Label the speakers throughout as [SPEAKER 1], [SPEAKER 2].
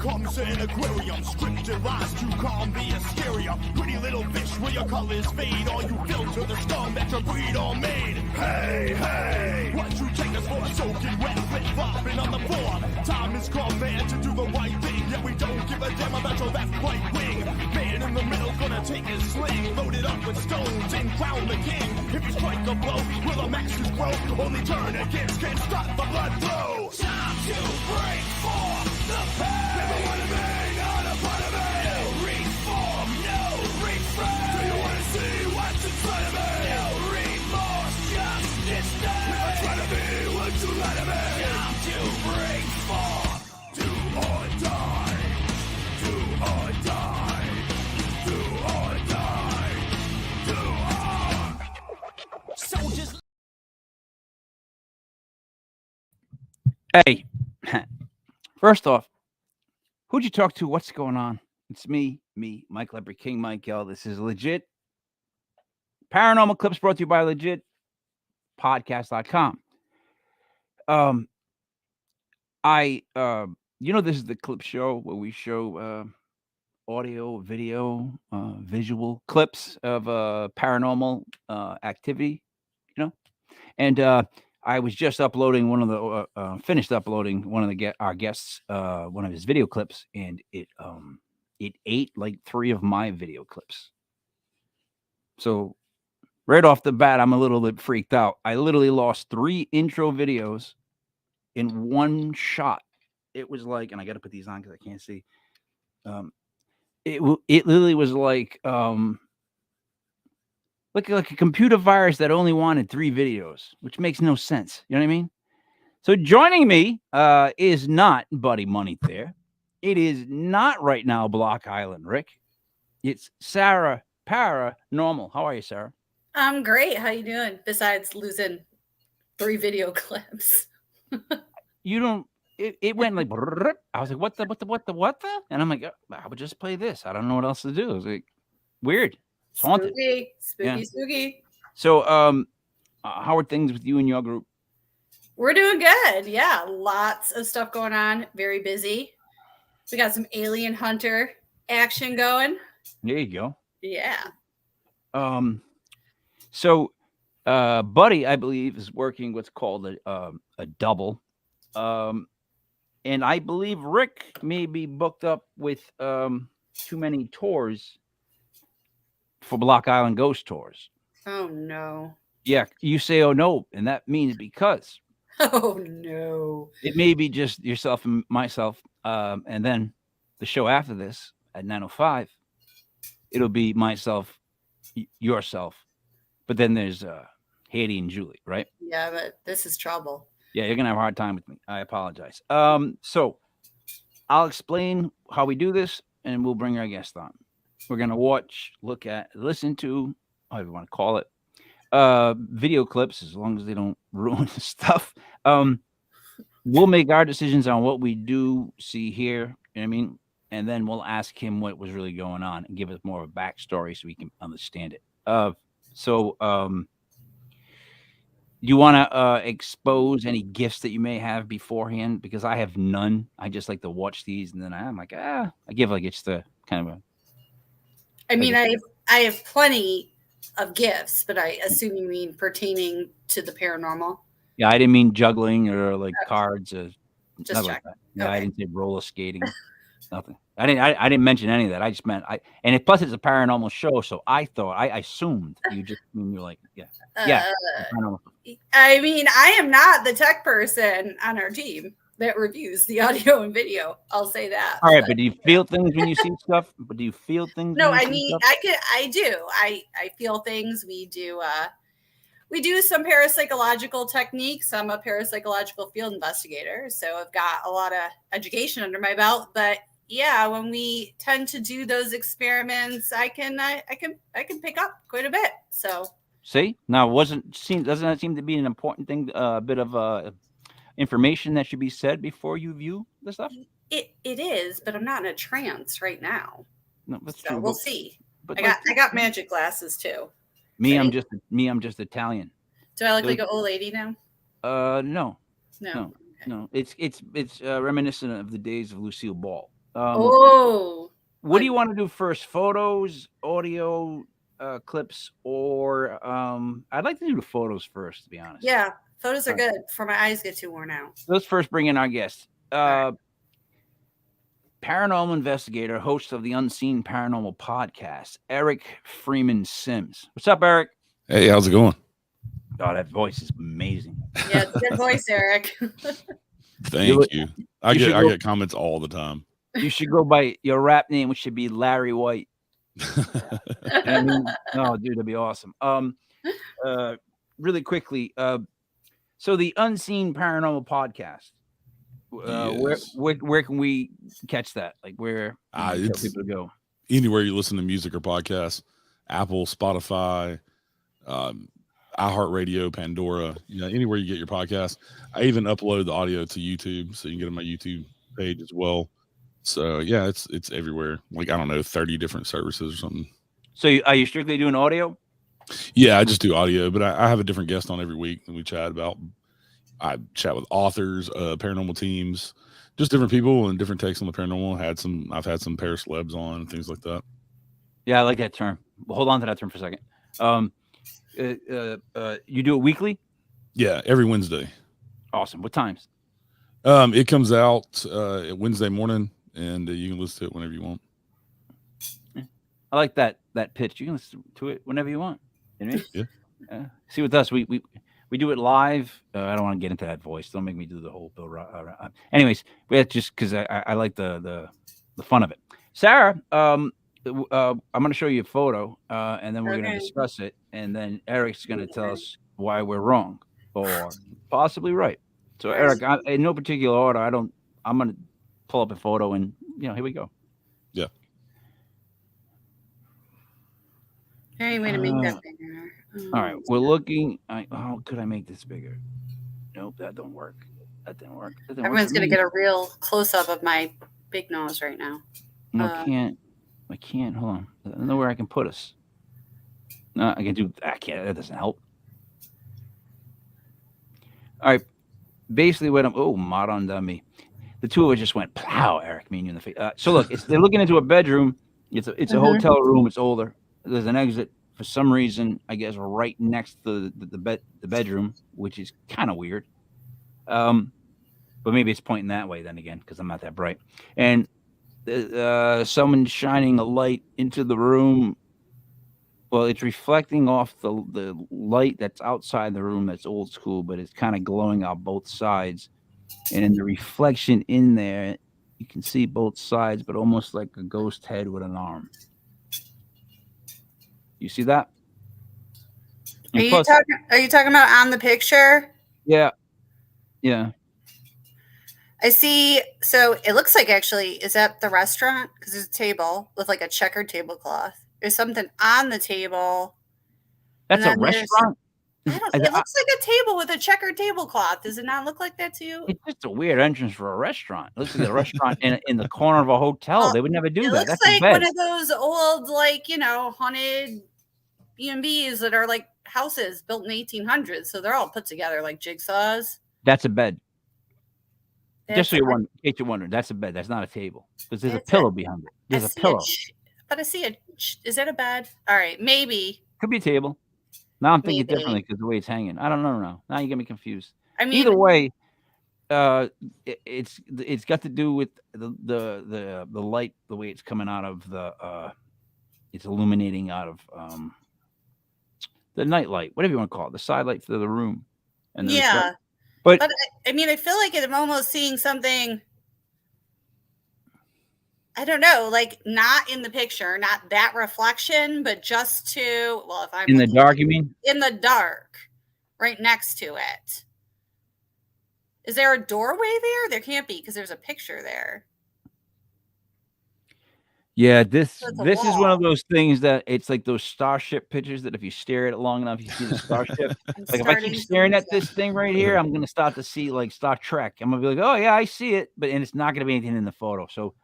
[SPEAKER 1] Comes an aquarium, scripted lies to calm the hysteria. Pretty little fish where your colors fade. All you filter the scum that your breed all made. Hey, hey, what you take us for? Soaking wet, flip-flopping on the floor. Time has come, man, to do the right thing. Yet we don't give a damn about your left, right wing. Man in the middle gonna take his sling, loaded up with stones and crown the king. If you strike a blow, will the masses grow? Only turn against can stop the blood flow. Time to break for the pain. Never wanna be on a part of it. No reform, no refrain. Do you wanna see what's in front of me? No remorse, just disdain. Never try to be what you let me. Time to break for do or die. Do or die. Do or die. Do or soldiers.
[SPEAKER 2] Hey, first off, who'd you talk to? What's going on? It's me, Mike Leper, King Mike L. This is legit. Paranormal clips brought to you by legitpodcast.com. This is the clip show where we show audio, video, visual clips of paranormal activity, and I was just uploading one of the finished uploading one of our guests one of his video clips, and it ate like 3 of my video clips. So right off the bat, I'm a little bit freaked out. I literally lost 3 intro videos in one shot. It was like, and I got to put these on because I can't see. It literally was like a computer virus that only wanted 3 videos, which makes no sense. You know what I mean? So joining me is not Buddy Money Thayer. It is not right now Block Island Rick. It's Sarah Paranormal. How are you, Sarah?
[SPEAKER 3] I'm great. How you doing? Besides losing 3 video clips.
[SPEAKER 2] You don't. It went like. I was like, what the? And I'm like, I would just play this. I don't know what else to do. It was like weird. It's haunted.
[SPEAKER 3] Spooky.
[SPEAKER 2] So, how are things with you and your group?
[SPEAKER 3] We're doing good. Yeah, lots of stuff going on. Very busy. We got some alien hunter action going.
[SPEAKER 2] There you go.
[SPEAKER 3] Yeah.
[SPEAKER 2] So, Buddy, I believe, is working what's called a double. And I believe Rick may be booked up with too many tours for Block Island Ghost Tours.
[SPEAKER 3] Oh, no.
[SPEAKER 2] Yeah, you say, oh, no, and that means because.
[SPEAKER 3] Oh, no.
[SPEAKER 2] It may be just yourself and myself, and then the show after this at 9:05, it'll be myself, yourself, but then there's Haiti and Julie, right?
[SPEAKER 3] Yeah, but this is trouble.
[SPEAKER 2] Yeah, you're gonna have a hard time with me. I apologize. So I'll explain how we do this, and we'll bring our guest on. We're gonna watch, look at, listen to, however you want to call it, video clips, as long as they don't ruin the stuff. We'll make our decisions on what we do see here. You know what I mean? And then we'll ask him what was really going on and give us more of a backstory so we can understand it. You want to expose any gifts that you may have beforehand? Because I have none. I just like to watch these, and then I'm like, I give like it's the kind of a.
[SPEAKER 3] I mean, I have plenty of gifts, but I assume you mean pertaining to the paranormal.
[SPEAKER 2] Yeah, I didn't mean juggling or like cards or
[SPEAKER 3] just
[SPEAKER 2] like that. No,
[SPEAKER 3] okay.
[SPEAKER 2] I didn't say roller skating. Nothing. I didn't mention any of that. I just meant plus it's a paranormal show, so I assumed you just mean you're like, yeah.
[SPEAKER 3] I mean, I am not the tech person on our team. that reviews the audio and video. I'll say that.
[SPEAKER 2] All right, but do you feel things when you see stuff? But do you feel things?
[SPEAKER 3] No,
[SPEAKER 2] when you
[SPEAKER 3] I
[SPEAKER 2] see
[SPEAKER 3] mean,
[SPEAKER 2] stuff?
[SPEAKER 3] I do. I feel things. We do some parapsychological techniques. I'm a parapsychological field investigator, so I've got a lot of education under my belt. But yeah, when we tend to do those experiments, I can pick up quite a bit. So
[SPEAKER 2] See, now doesn't that seem to be an important thing? A bit of information that should be said before you view the stuff.
[SPEAKER 3] it is, but I'm not in a trance right now.
[SPEAKER 2] No, that's
[SPEAKER 3] So
[SPEAKER 2] true.
[SPEAKER 3] we'll see.
[SPEAKER 2] But
[SPEAKER 3] I got magic glasses too.
[SPEAKER 2] me, I'm just Italian.
[SPEAKER 3] Do I look like an old lady now?
[SPEAKER 2] No.
[SPEAKER 3] No.
[SPEAKER 2] No, it's reminiscent of the days of Lucille Ball. What do you want to do first? Photos, audio, clips, or I'd like to do the photos first, to be honest.
[SPEAKER 3] Yeah, photos are good before my eyes get too worn out.
[SPEAKER 2] Let's first bring in our guest. Paranormal investigator, host of the Unseen Paranormal podcast, Eric Freeman Sims. What's up, Eric?
[SPEAKER 4] Hey, how's it going?
[SPEAKER 2] Oh, that voice is amazing.
[SPEAKER 3] Yeah, it's a good voice, Eric.
[SPEAKER 4] Thank you. I get comments all the time.
[SPEAKER 2] You should go by your rap name, which should be Larry White. I mean, no, dude, that'd be awesome. Really quickly, so the Unseen Paranormal podcast.
[SPEAKER 4] Yes.
[SPEAKER 2] Where can we catch that? Like where can people go?
[SPEAKER 4] Anywhere you listen to music or podcasts, Apple, Spotify, iHeartRadio, Pandora, anywhere you get your podcast. I even upload the audio to YouTube, so you can get on my YouTube page as well. So yeah, it's everywhere. Like, I don't know, 30 different services or something.
[SPEAKER 2] So are you strictly doing audio?
[SPEAKER 4] Yeah, I just do audio, but I have a different guest on every week, and we chat about. I chat with authors, paranormal teams, just different people and different takes on the paranormal. I've had some paracelebs on and things like that.
[SPEAKER 2] Yeah, I like that term. Well, hold on to that term for a second. You do it weekly?
[SPEAKER 4] Yeah, every Wednesday.
[SPEAKER 2] Awesome. What times?
[SPEAKER 4] It comes out Wednesday morning, and you can listen to it whenever you want.
[SPEAKER 2] I like that pitch. You can listen to it whenever you want. You know what I mean?
[SPEAKER 4] Yeah.
[SPEAKER 2] See, with us, we do it live. I don't want to get into that voice. Don't make me do the whole Bill. Anyways, that's just because I like the fun of it. Sarah, I'm going to show you a photo, and then we're going to discuss it, and then Eric's going to tell us why we're wrong or possibly right. So, Eric, in no particular order, I'm going to pull up a photo, and here we go.
[SPEAKER 4] Yeah.
[SPEAKER 3] Hey, way to make that bigger.
[SPEAKER 2] All right, we're looking. How could I make this bigger? Nope, that don't work. That didn't work.
[SPEAKER 3] Everyone's gonna get a real close up of my big nose right now.
[SPEAKER 2] No, I can't. Hold on. I don't know where I can put us. No, I can do. I can't. That doesn't help. All right. Basically, what modern dummy. The two of us just went plow. Eric, me and you in the face. So look, they're looking into a bedroom. It's a hotel room. It's older. There's an exit for some reason, I guess, right next to the bedroom, which is kind of weird. But maybe it's pointing that way then again, because I'm not that bright. And someone shining a light into the room. Well, it's reflecting off the light that's outside the room that's old school, but it's kind of glowing out both sides. And in the reflection in there, you can see both sides, but almost like a ghost head with an arm. You see that?
[SPEAKER 3] Are you talking about on the picture?
[SPEAKER 2] Yeah. Yeah.
[SPEAKER 3] I see. So it looks like, actually, is that the restaurant? Because there's a table with like a checkered tablecloth. There's something on the table.
[SPEAKER 2] That's a restaurant?
[SPEAKER 3] It looks like a table with a checkered tablecloth. Does it not look like that to you?
[SPEAKER 2] It's just a weird entrance for a restaurant. It looks like a restaurant in the corner of a hotel. Well, they would never do that.
[SPEAKER 3] It looks like one of those old, haunted B&Bs that are like houses built in the 1800s. So they're all put together like jigsaws.
[SPEAKER 2] That's a bed. Just so in case you're wondering, that's a bed. That's not a table. Because there's a pillow behind it. There's a pillow.
[SPEAKER 3] But I see it. Is that a bed? All right, maybe.
[SPEAKER 2] Could be a table. Now I'm thinking differently because the way it's hanging. I don't know now. Now you get me confused.
[SPEAKER 3] I mean,
[SPEAKER 2] either way, it's got to do with the light, the way it's coming out of it's illuminating out of the night light, whatever you want to call it, the side light for the room. And But
[SPEAKER 3] I mean, I feel like I'm almost seeing something. I don't know, like not in the picture, not that reflection, but just to, well, if I'm
[SPEAKER 2] in the
[SPEAKER 3] looking
[SPEAKER 2] dark, you mean?
[SPEAKER 3] in the dark, right next to it. Is there a doorway there? There can't be because there's a picture there.
[SPEAKER 2] Yeah, this
[SPEAKER 3] So it's a
[SPEAKER 2] this is one of
[SPEAKER 3] wall.
[SPEAKER 2] those things that it's like those starship pictures that if you stare at it long enough, you see the starship.
[SPEAKER 3] I'm
[SPEAKER 2] Like if I
[SPEAKER 3] starting
[SPEAKER 2] keep
[SPEAKER 3] to
[SPEAKER 2] staring
[SPEAKER 3] lose
[SPEAKER 2] at this thing right here, I'm gonna start to see like Star Trek. I'm gonna be like, oh yeah, I see it, but and it's not gonna be anything in the photo. So,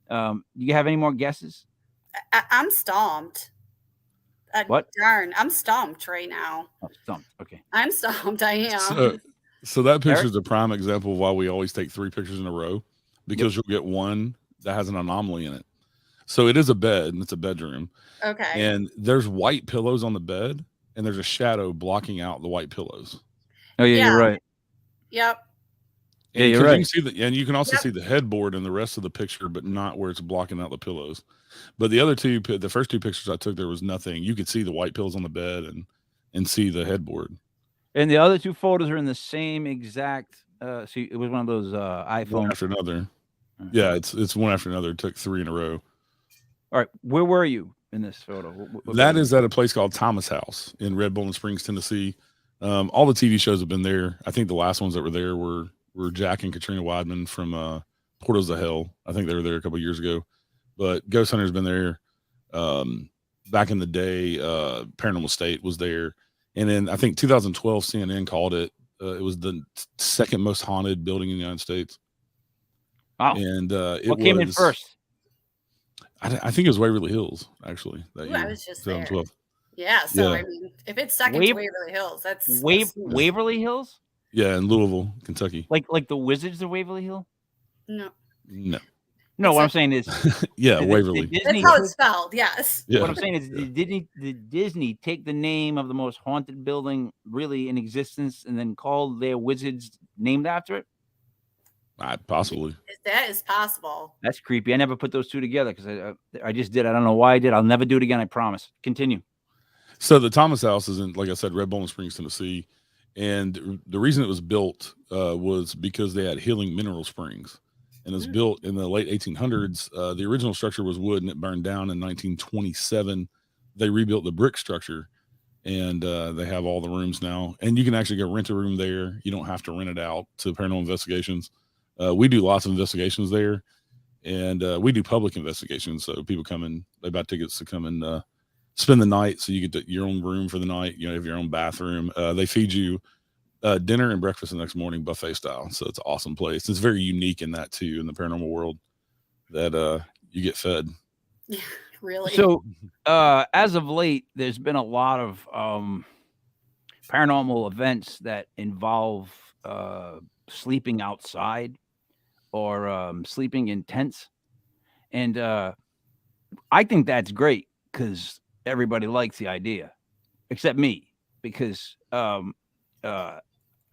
[SPEAKER 2] do you have any more guesses?
[SPEAKER 3] I'm stumped.
[SPEAKER 2] What?
[SPEAKER 3] Darn, I'm stumped right now.
[SPEAKER 2] Oh, stumped. Okay.
[SPEAKER 3] I'm stumped. I am.
[SPEAKER 4] So that picture
[SPEAKER 2] Eric?
[SPEAKER 4] is a prime example of why we always take 3 pictures in a row, because you'll get one that has an anomaly in it. So it is a bed and it's a bedroom,
[SPEAKER 3] Okay.
[SPEAKER 4] and there's white pillows on the bed, and there's a shadow blocking out the white pillows.
[SPEAKER 2] Oh yeah,
[SPEAKER 3] Yeah.
[SPEAKER 2] you're right.
[SPEAKER 3] Yep.
[SPEAKER 4] And
[SPEAKER 2] Yeah, you're
[SPEAKER 4] 'cause
[SPEAKER 2] right.
[SPEAKER 4] You can see the, and you can also
[SPEAKER 3] Yep.
[SPEAKER 4] see the headboard in the rest of the picture, but not where it's blocking out the pillows. But the first 2 pictures I took, there was nothing. You could see the white pillows on the bed and see the headboard.
[SPEAKER 2] And the other 2 photos are in the same exact. See, it was one of those
[SPEAKER 4] One
[SPEAKER 2] iPhone.
[SPEAKER 4] after another.
[SPEAKER 2] Mhm.
[SPEAKER 4] Yeah, it's one after another. It took 3 in a row.
[SPEAKER 2] All right, where were you in this photo? What
[SPEAKER 4] That
[SPEAKER 2] was
[SPEAKER 4] is at a place called Thomas House in Red Bowling Springs, Tennessee. All the TV shows have been there. I think the last ones that were there were Jack and Katrina Weidman from Portals of Hell. I think they were there a couple of years ago. But Ghost Hunter's been there. Back in the day, Paranormal State was there. And then I think 2012 CNN called it. It was the second most haunted building in the United States.
[SPEAKER 2] Wow.
[SPEAKER 4] And
[SPEAKER 2] what came in first?
[SPEAKER 4] I think it was Waverly Hills, actually. That
[SPEAKER 3] Ooh,
[SPEAKER 4] year,
[SPEAKER 3] I was just there.
[SPEAKER 4] 2012.
[SPEAKER 3] Yeah. So
[SPEAKER 4] Yeah.
[SPEAKER 3] I mean, if it's second to Waverly Hills, that's
[SPEAKER 2] Waverly Hills?
[SPEAKER 4] Yeah, in Louisville, Kentucky.
[SPEAKER 2] Like the Wizards of Waverly Hill?
[SPEAKER 3] no.
[SPEAKER 2] No, what I'm saying is
[SPEAKER 4] Yeah,
[SPEAKER 2] did
[SPEAKER 4] Waverly.
[SPEAKER 2] Disney,
[SPEAKER 3] That's how it's spelled. Yes.
[SPEAKER 4] Yeah.
[SPEAKER 2] what I'm saying is did Disney take the name of the most haunted building really in existence and then call their wizards named after it?
[SPEAKER 4] Possibly.
[SPEAKER 3] That is possible.
[SPEAKER 2] That's creepy. I never put those 2 together because I just did. I don't know why I did. I'll never do it again. I promise. Continue.
[SPEAKER 4] So the Thomas House is in, like I said, Red Bowling Springs, Tennessee. And the reason it was built was because they had healing mineral springs. And it was built in the late 1800s. The original structure was wood and it burned down in 1927. They rebuilt the brick structure and they have all the rooms now. And you can actually go rent a room there. You don't have to rent it out to Paranormal Investigations. We do lots of investigations there. And we do public investigations. So people come in, they buy tickets to come and spend the night. So you get your own room for the night. You have your own bathroom. They feed you dinner and breakfast the next morning, buffet style. So it's an awesome place. It's very unique in that too, in the paranormal world, that you get fed.
[SPEAKER 3] Yeah, really.
[SPEAKER 2] So as of late, there's been a lot of paranormal events that involve sleeping outside or sleeping in tents. And I think that's great because everybody likes the idea, except me, because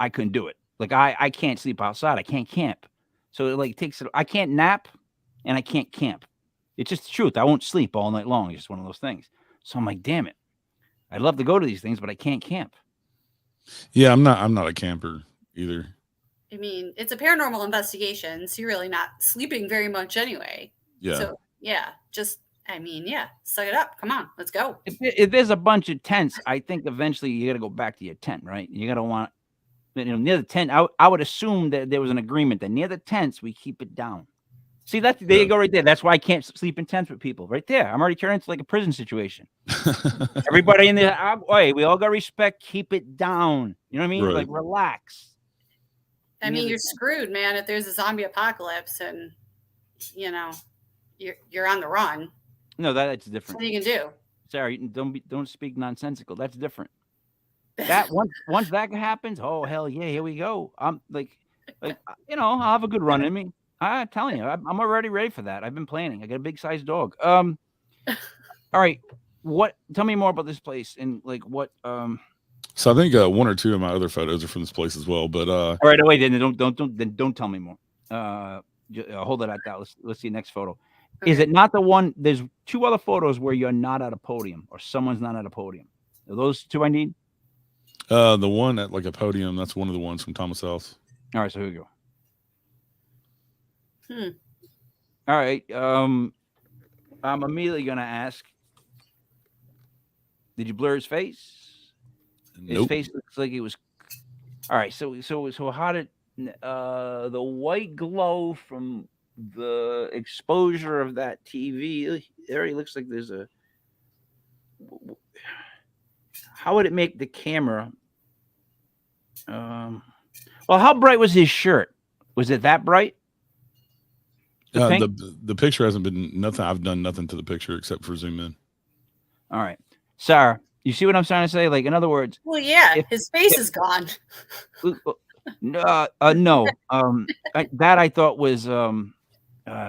[SPEAKER 2] I couldn't do it. Like I can't sleep outside. I can't camp. So it like takes I can't nap and I can't camp. It's just the truth. I won't sleep all night long. It's just one of those things. So I'm like, damn it. I'd love to go to these things, but I can't camp.
[SPEAKER 4] Yeah, I'm not a camper either.
[SPEAKER 3] I mean, it's a paranormal investigation, so you're really not sleeping very much anyway.
[SPEAKER 4] Yeah.
[SPEAKER 3] So yeah, just suck it up. Come on, let's go.
[SPEAKER 2] If there's a bunch of tents, I think eventually you got to go back to your tent, right? You got to want, near the tent. I would assume that there was an agreement that near the tents we keep it down. See, there you go right there. That's why I can't sleep in tents with people. Right there, I'm already turning into like a prison situation. Everybody in there, hey, we all got respect. Keep it down. You know what I mean?
[SPEAKER 4] Right.
[SPEAKER 2] Like relax.
[SPEAKER 3] I mean, you're screwed, man. If there's a zombie apocalypse and you're on the run.
[SPEAKER 2] No, that's different.
[SPEAKER 3] What you can do?
[SPEAKER 2] Sorry, don't speak nonsensical. That's different. That once that happens, oh hell yeah, here we go. I'm like I'll have a good run in me. I'm telling you, I'm already ready for that. I've been planning. I got a big sized dog. All right, tell me more about this place and like what.
[SPEAKER 4] So I think 1 or 2 of my other photos are from this place as well. But
[SPEAKER 2] all right, wait, then don't tell me more. Hold it at that. Let's see next photo. Okay. Is it not the one? There's 2 other photos where you're not at a podium or someone's not at a podium. Are those 2 I need?
[SPEAKER 4] The one at like a podium, that's one of the ones from Thomas House.
[SPEAKER 2] All right, so here we go.
[SPEAKER 3] Hmm.
[SPEAKER 2] All right. I'm immediately gonna ask, did you blur his face? His
[SPEAKER 4] Nope.
[SPEAKER 2] face looks like it was. All right. So how did the white glow from the exposure of that TV? It already looks like there's a. How would it make the camera? Well, how bright was his shirt? Was it that bright?
[SPEAKER 4] The picture hasn't been nothing. I've done nothing to the picture except for zoom in.
[SPEAKER 2] All right, Sarah, you see what I'm trying to say? Like, in other words,
[SPEAKER 3] Well, yeah, his face is gone.
[SPEAKER 2] No. That I thought was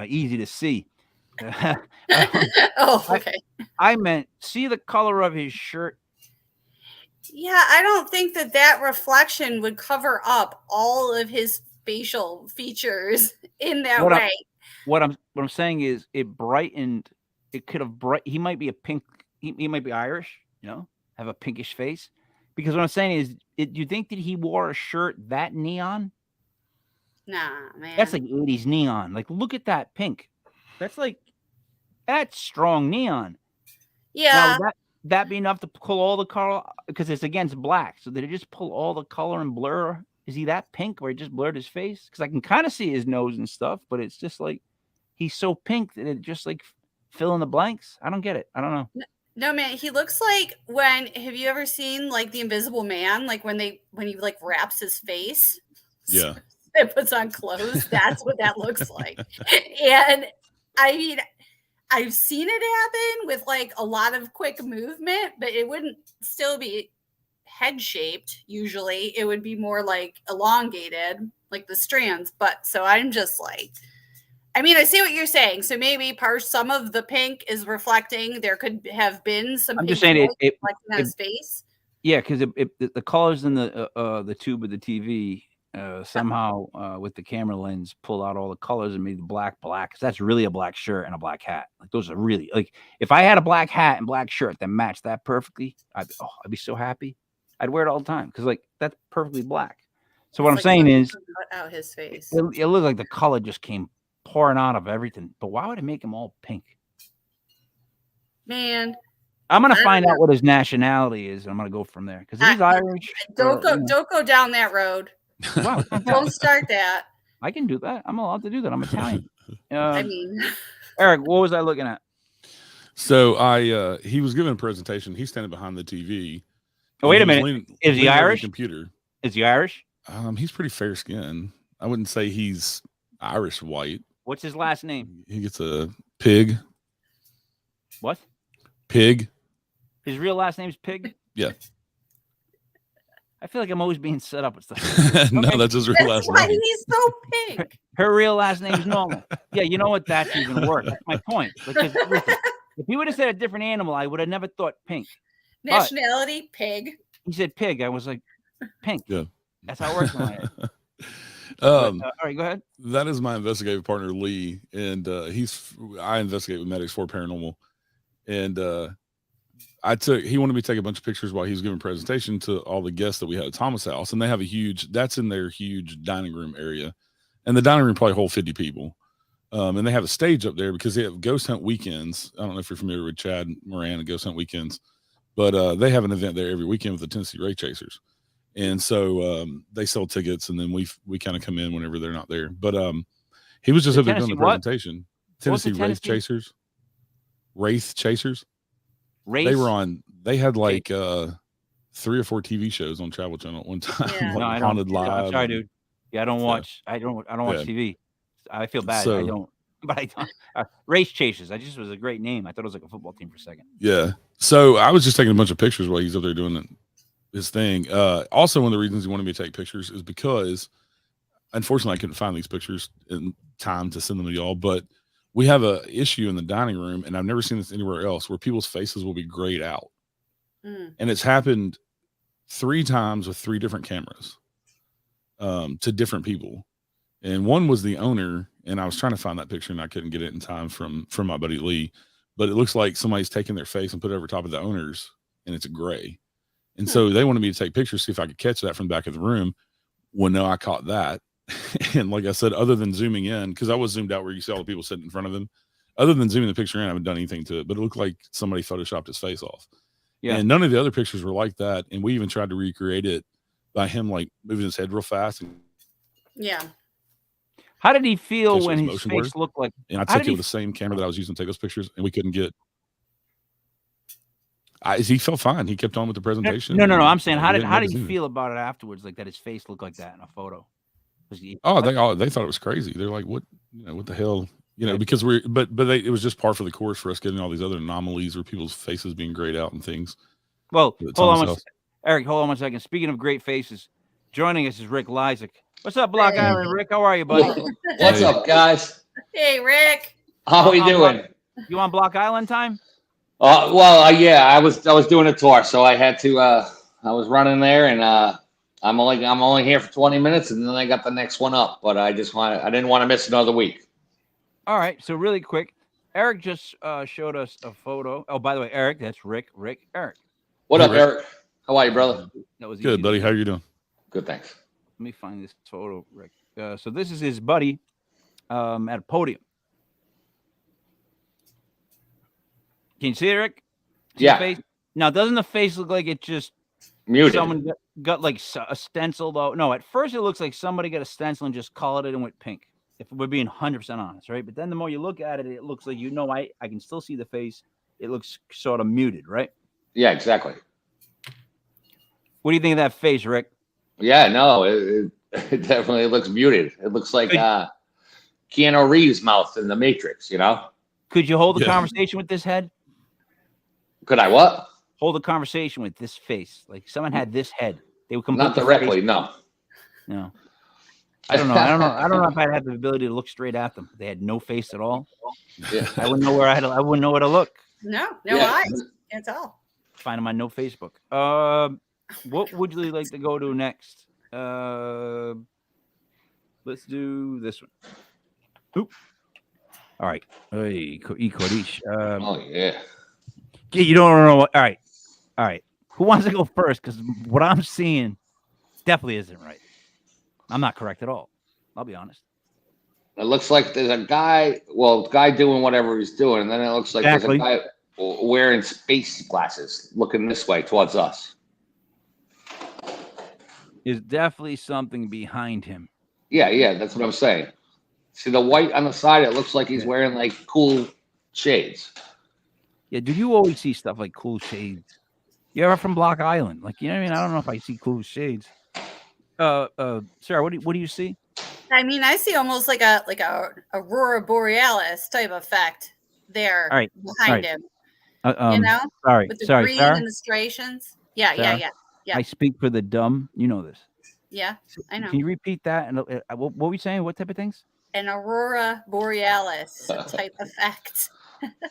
[SPEAKER 2] easy to see.
[SPEAKER 3] Oh, okay.
[SPEAKER 2] I meant, see the color of his shirt.
[SPEAKER 3] Yeah, I don't think that reflection would cover up all of his facial features in that way.
[SPEAKER 2] What I'm saying is, it brightened. It could have bright. He might be a pink. He might be Irish. Have a pinkish face. Because what I'm saying is, do you think that he wore a shirt that neon?
[SPEAKER 3] Nah, man.
[SPEAKER 2] That's like 80s neon. Like, look at that pink. That's strong neon.
[SPEAKER 3] Yeah.
[SPEAKER 2] Now, that be enough to pull all the color, because it's against black. So did it just pull all the color and blur? Is he that pink where it just blurred his face? Because I can kind of see his nose and stuff, but it's just like he's so pink that it just like fill in the blanks. I don't get it. I don't know.
[SPEAKER 3] No, man, he looks like have you ever seen like the Invisible Man? Like when he like wraps his face.
[SPEAKER 4] Yeah.
[SPEAKER 3] It puts on clothes. That's what that looks like. And I mean, I've seen it happen with like a lot of quick movement, but it wouldn't still be head shaped. Usually it would be more like elongated, like the strands. But so I'm just like, I mean, I see what you're saying. So maybe some of the pink is reflecting. There could have been some.
[SPEAKER 2] I'm just saying it
[SPEAKER 3] reflecting on his face.
[SPEAKER 2] Yeah, because the colors in the tube of the TV somehow with the camera lens pull out all the colors and made the black. Because that's really a black shirt and a black hat. Like, those are really, like, if I had a black hat and black shirt that matched that perfectly, I'd be so happy. I'd wear it all the time because, like, that's perfectly black. So what I'm saying is,
[SPEAKER 3] out his face.
[SPEAKER 2] It looked like the color just came pouring out of everything. But why would it make him all pink?
[SPEAKER 3] Man,
[SPEAKER 2] I'm gonna find out what his nationality is. And I'm gonna go from there because he's Irish.
[SPEAKER 3] Don't go down that road.
[SPEAKER 2] Wow.
[SPEAKER 3] Don't start that.
[SPEAKER 2] I can do that. I'm allowed to do that. I'm Italian.
[SPEAKER 3] I mean,
[SPEAKER 2] Eric, what was I looking at?
[SPEAKER 4] So he was giving a presentation. He's standing behind the TV.
[SPEAKER 2] Oh, wait a minute. Is he Irish?
[SPEAKER 4] Computer.
[SPEAKER 2] Is he Irish?
[SPEAKER 4] He's pretty fair skinned. I wouldn't say he's Irish white.
[SPEAKER 2] What's his last name?
[SPEAKER 4] He gets a Pig.
[SPEAKER 2] What?
[SPEAKER 4] Pig.
[SPEAKER 2] His real last name's Pig?
[SPEAKER 4] Yeah.
[SPEAKER 2] I feel like I'm always being set up with stuff.
[SPEAKER 4] No, that's his real last
[SPEAKER 3] why
[SPEAKER 4] name.
[SPEAKER 3] he's so pink.
[SPEAKER 2] Her real last name's normal. Yeah, you know what? That's even worse. That's my point. Because listen, if he would have said a different animal, I would have never thought pink.
[SPEAKER 3] Nationality, pig.
[SPEAKER 2] He said pig. I was like, pink.
[SPEAKER 4] Yeah.
[SPEAKER 2] That's how it works in my head.
[SPEAKER 4] All
[SPEAKER 2] right, go ahead.
[SPEAKER 4] That is my investigative partner, Lee. And I investigate with Medics for Paranormal. And he wanted me to take a bunch of pictures while he was giving a presentation to all the guests that we had at Thomas' house. And they have that's in their huge dining room area. And the dining room probably holds 50 people. And they have a stage up there because they have ghost hunt weekends. I don't know if you're familiar with Chad Moran and ghost hunt weekends, but they have an event there every weekend with the Tennessee Ray Chasers. And so they sell tickets, and then we kind of come in whenever they're not there. But he was just up there doing the presentation. Tennessee Wraith Chasers. Wraith Chasers.
[SPEAKER 2] Wraith?
[SPEAKER 4] They had like 3 or 4 TV shows on Travel Channel at one time.
[SPEAKER 3] Yeah.
[SPEAKER 2] No, I
[SPEAKER 4] Haunted
[SPEAKER 2] don't.
[SPEAKER 4] Live.
[SPEAKER 2] I'm sorry, dude. Yeah, I don't watch. I don't watch TV. I feel bad. I don't. But I don't. Race Chasers. That just was a great name. I thought it was like a football team for a second.
[SPEAKER 4] Yeah. So I was just taking a bunch of pictures while he's up there doing his thing. Also, one of the reasons he wanted me to take pictures is because, unfortunately, I couldn't find these pictures in time to send them to y'all. But we have a issue in the dining room, and I've never seen this anywhere else, where people's faces will be grayed out. And it's happened 3 times with 3 different cameras to different people. And one was the owner, and I was trying to find that picture, and I couldn't get it in time from my buddy Lee. But it looks like somebody's taken their face and put it over top of the owner's, and it's gray. And so they wanted me to take pictures, see if I could catch that from the back of the room. Well, no, I caught that. And like I said, other than zooming in, because I was zoomed out where you see all the people sitting in front of him, other than zooming the picture in, I haven't done anything to it, but it looked like somebody photoshopped his face off.
[SPEAKER 2] Yeah.
[SPEAKER 4] And none of the other pictures were like that. And we even tried to recreate it by him like moving his head real fast.
[SPEAKER 3] Yeah.
[SPEAKER 2] How did he feel
[SPEAKER 4] Catch
[SPEAKER 2] when
[SPEAKER 4] his
[SPEAKER 2] his
[SPEAKER 4] motion
[SPEAKER 2] face
[SPEAKER 4] blur.
[SPEAKER 2] looked like?
[SPEAKER 4] And I
[SPEAKER 2] How
[SPEAKER 4] took
[SPEAKER 2] did
[SPEAKER 4] it with the same camera that I was using to take those pictures, and we couldn't get. He felt fine. He kept on with the presentation.
[SPEAKER 2] No.
[SPEAKER 4] and,
[SPEAKER 2] I'm saying,
[SPEAKER 4] we
[SPEAKER 2] how
[SPEAKER 4] didn't
[SPEAKER 2] did
[SPEAKER 4] notice
[SPEAKER 2] he
[SPEAKER 4] anything.
[SPEAKER 2] feel about it afterwards? Like that his face looked like that in a photo.
[SPEAKER 4] Oh, they thought it was crazy. They're like, what, what the hell, because it was just par for the course for us getting all these other anomalies or people's faces being grayed out and things.
[SPEAKER 2] Well,
[SPEAKER 4] At
[SPEAKER 2] hold on,
[SPEAKER 4] Tom's house.
[SPEAKER 2] Eric. Hold on 1 second. Speaking of great faces, joining us is Rick Lysick. What's up, Block
[SPEAKER 3] Hey.
[SPEAKER 2] Island? Rick, how are you, buddy?
[SPEAKER 5] What's up, guys?
[SPEAKER 3] Hey, Rick.
[SPEAKER 5] How we doing?
[SPEAKER 2] You on Block Island time?
[SPEAKER 5] Yeah, I was doing a tour, so I had to. I was running there, and I'm only here for 20 minutes, and then I got the next one up. But I didn't want to miss another week.
[SPEAKER 2] All right. So really quick, Eric just showed us a photo. Oh, by the way, Eric, that's Rick. Eric.
[SPEAKER 5] What
[SPEAKER 4] Hey,
[SPEAKER 5] up,
[SPEAKER 4] Rick.
[SPEAKER 5] Eric? How are you, brother?
[SPEAKER 2] That was
[SPEAKER 4] Good,
[SPEAKER 2] easy.
[SPEAKER 4] buddy. How you doing?
[SPEAKER 5] Good, thanks.
[SPEAKER 2] Let me find this photo, Rick. So this is his buddy at a podium. Can you see it, Rick? See the
[SPEAKER 5] Yeah.
[SPEAKER 2] face? Now, doesn't the face look like it just
[SPEAKER 5] Muted.
[SPEAKER 2] someone got like a stencil? Though no, at first it looks like somebody got a stencil and just colored it and went pink. If we're being 100% honest, right? But then the more you look at it, it looks like I can still see the face. It looks sort of muted, right?
[SPEAKER 5] Yeah, exactly.
[SPEAKER 2] What do you think of that face, Rick?
[SPEAKER 5] Yeah, no, it definitely looks muted. It looks like Keanu Reeves' mouth in The Matrix.
[SPEAKER 2] Could you hold a
[SPEAKER 4] Yeah.
[SPEAKER 2] conversation with this head?
[SPEAKER 5] Could I what?
[SPEAKER 2] Hold a conversation with this face. Like someone had this head. They would come
[SPEAKER 5] Not directly, no.
[SPEAKER 2] No. I don't know. I don't know if I'd have the ability to look straight at them. They had no face at all.
[SPEAKER 5] Yeah.
[SPEAKER 2] I wouldn't know I wouldn't know where to look.
[SPEAKER 3] No
[SPEAKER 5] Yeah.
[SPEAKER 3] eyes. Can't tell.
[SPEAKER 2] Find them on no Facebook. What would you like to go to next? Let's do this one. Oop. All right. Hey, Kodish.
[SPEAKER 5] Oh yeah.
[SPEAKER 2] You don't know what. All right. Who wants to go first? Because what I'm seeing definitely isn't right. I'm not correct at all. I'll be honest.
[SPEAKER 5] It looks like there's a guy doing whatever he's doing, and then it looks like
[SPEAKER 2] Exactly.
[SPEAKER 5] there's a guy wearing space glasses looking this way towards us.
[SPEAKER 2] There's definitely something behind him.
[SPEAKER 5] Yeah, that's what I'm saying. See the white on the side? It looks like he's wearing like cool shades.
[SPEAKER 2] Yeah, dude, you always see stuff like cool shades. You ever from Block Island? Like, you know what I mean? I don't know if I see cool shades. Sarah, what do you see?
[SPEAKER 3] I mean, I see almost like a aurora borealis type effect there
[SPEAKER 2] All right,
[SPEAKER 3] behind him.
[SPEAKER 2] Sorry,
[SPEAKER 3] With the
[SPEAKER 2] sorry,
[SPEAKER 3] green
[SPEAKER 2] Sarah.
[SPEAKER 3] and the striations. Yeah. Yeah.
[SPEAKER 2] I speak for the dumb. You know this.
[SPEAKER 3] Yeah, I know.
[SPEAKER 2] Can you repeat that? And what were we saying? What type of things?
[SPEAKER 3] An aurora borealis type effect.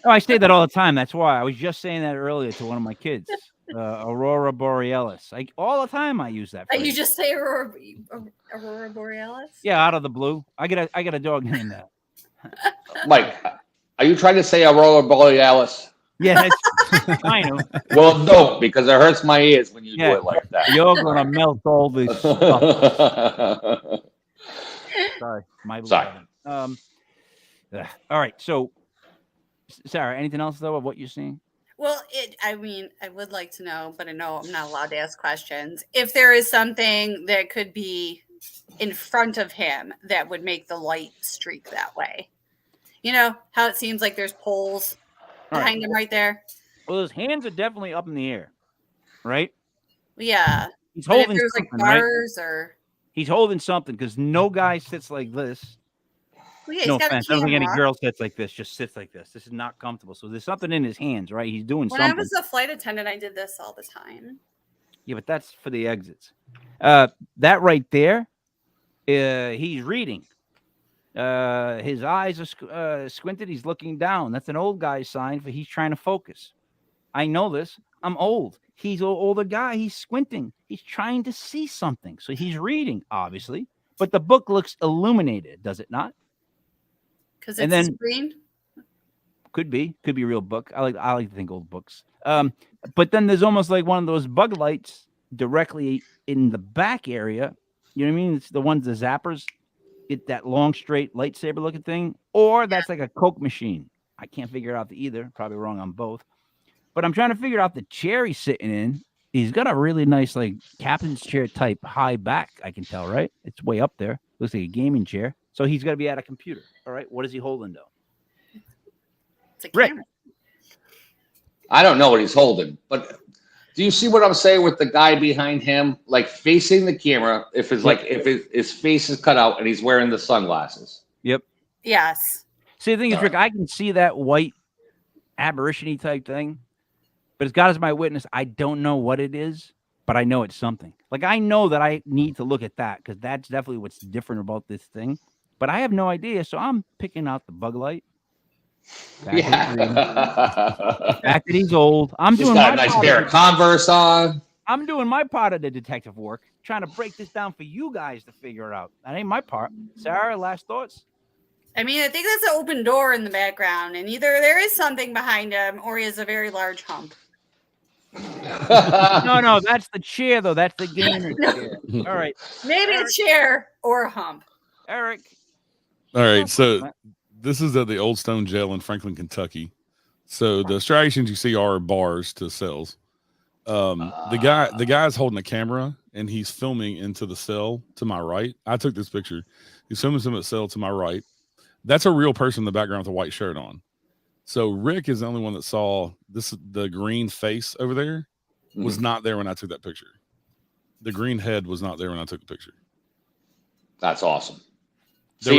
[SPEAKER 2] Oh, I say that all the time. That's why I was just saying that earlier to one of my kids. Aurora borealis. All the time I use that.
[SPEAKER 3] You
[SPEAKER 2] phrase.
[SPEAKER 3] just say aurora borealis?
[SPEAKER 2] Yeah, out of the blue. I got a dog named that.
[SPEAKER 5] Mike, are you trying to say Aurora Borealis?
[SPEAKER 2] Yeah, that's I know.
[SPEAKER 5] Well, don't, because it hurts my ears when you do it like that.
[SPEAKER 2] You're gonna melt all this stuff. Sorry, my
[SPEAKER 5] Sorry.
[SPEAKER 2] All right. So, Sarah, anything else though of what you're seeing?
[SPEAKER 3] Well, I mean, I would like to know, but I know I'm not allowed to ask questions. If there is something that could be in front of him that would make the light streak that way. You know how it seems like there's poles behind him right there?
[SPEAKER 2] Well, his hands are definitely up in the air, right?
[SPEAKER 3] Yeah.
[SPEAKER 2] He's
[SPEAKER 3] But if
[SPEAKER 2] holding
[SPEAKER 3] there's like
[SPEAKER 2] something, right?
[SPEAKER 3] bars or
[SPEAKER 2] He's holding something because no guy sits like this.
[SPEAKER 3] well, yeah,
[SPEAKER 2] No
[SPEAKER 3] he's got a
[SPEAKER 2] offense. I don't think any
[SPEAKER 3] camera.
[SPEAKER 2] girl sits like this, just sits like this. This is not comfortable. So there's something in his hands, right? He's doing
[SPEAKER 3] When
[SPEAKER 2] something.
[SPEAKER 3] I was a flight attendant, I did this all the time.
[SPEAKER 2] Yeah, but that's for the exits. That right there, he's reading. His eyes are squinted. He's looking down. That's an old guy's sign for he's trying to focus. I know this. I'm old. He's an older guy. He's squinting. He's trying to see something. So he's reading, obviously. But the book looks illuminated, does it not?
[SPEAKER 3] Because
[SPEAKER 2] And
[SPEAKER 3] it's
[SPEAKER 2] then-
[SPEAKER 3] screen.
[SPEAKER 2] Could be a real book. I like to think old books. But then there's almost like one of those bug lights directly in the back area. You know what I mean? It's the ones, the zappers. it that long, straight lightsaber looking thing, or that's like a Coke machine. I can't figure it out either. Probably wrong on both. But I'm trying to figure out the chair he's sitting in. He's got a really nice, like, captain's chair type high back, I can tell, right? It's way up there. Looks like a gaming chair. So he's got to be at a computer. All right. What is he holding, though?
[SPEAKER 3] It's a
[SPEAKER 2] Rick.
[SPEAKER 3] camera.
[SPEAKER 5] I don't know what he's holding, but do you see what I'm saying with the guy behind him, like facing the camera? If his face is cut out and he's wearing the sunglasses.
[SPEAKER 2] Yep.
[SPEAKER 3] Yes.
[SPEAKER 2] See, the thing is, Rick, I can see that white apparition-y type thing, but as God is my witness, I don't know what it is, but I know it's something. Like, I know that I need to look at that because that's definitely what's different about this thing, but I have no idea, so I'm picking out the bug light. Back that he's old. I'm
[SPEAKER 5] He's
[SPEAKER 2] doing
[SPEAKER 5] got
[SPEAKER 2] my
[SPEAKER 5] a nice
[SPEAKER 2] part
[SPEAKER 5] pair of Converse on.
[SPEAKER 2] I'm doing my part of the detective work, trying to break this down for you guys to figure it out. That ain't my part. Sarah, last thoughts?
[SPEAKER 3] I mean, I think that's an open door in the background, and either there is something behind him or he has a very large hump.
[SPEAKER 2] No, that's the chair, though. That's the gamer chair. All right.
[SPEAKER 3] Maybe
[SPEAKER 2] Eric.
[SPEAKER 3] a chair or a hump.
[SPEAKER 2] Eric.
[SPEAKER 4] All right. So this is at the Old Stone Jail in Franklin, Kentucky. So the striations you see are bars to cells. The guy's holding a camera and he's filming into the cell to my right. I took this picture. He's filming some at cell to my right. That's a real person in the background with a white shirt on. So Rick is the only one that saw this. The green face over there was not there when I took that picture. The green head was not there when I took the picture.
[SPEAKER 5] That's awesome.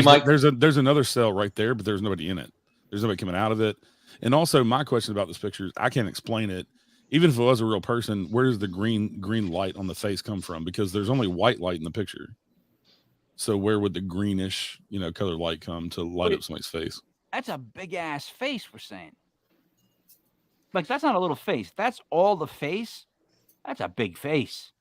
[SPEAKER 4] Mike, there's another cell right there, but there's nobody in it. There's nobody coming out of it. And also, my question about this picture is, I can't explain it. Even if it was a real person, where does the green light on the face come from? Because there's only white light in the picture. So where would the greenish, color light come to light up somebody's face?
[SPEAKER 2] That's a big ass face, we're saying. Like, that's not a little face. That's all the face. That's a big face.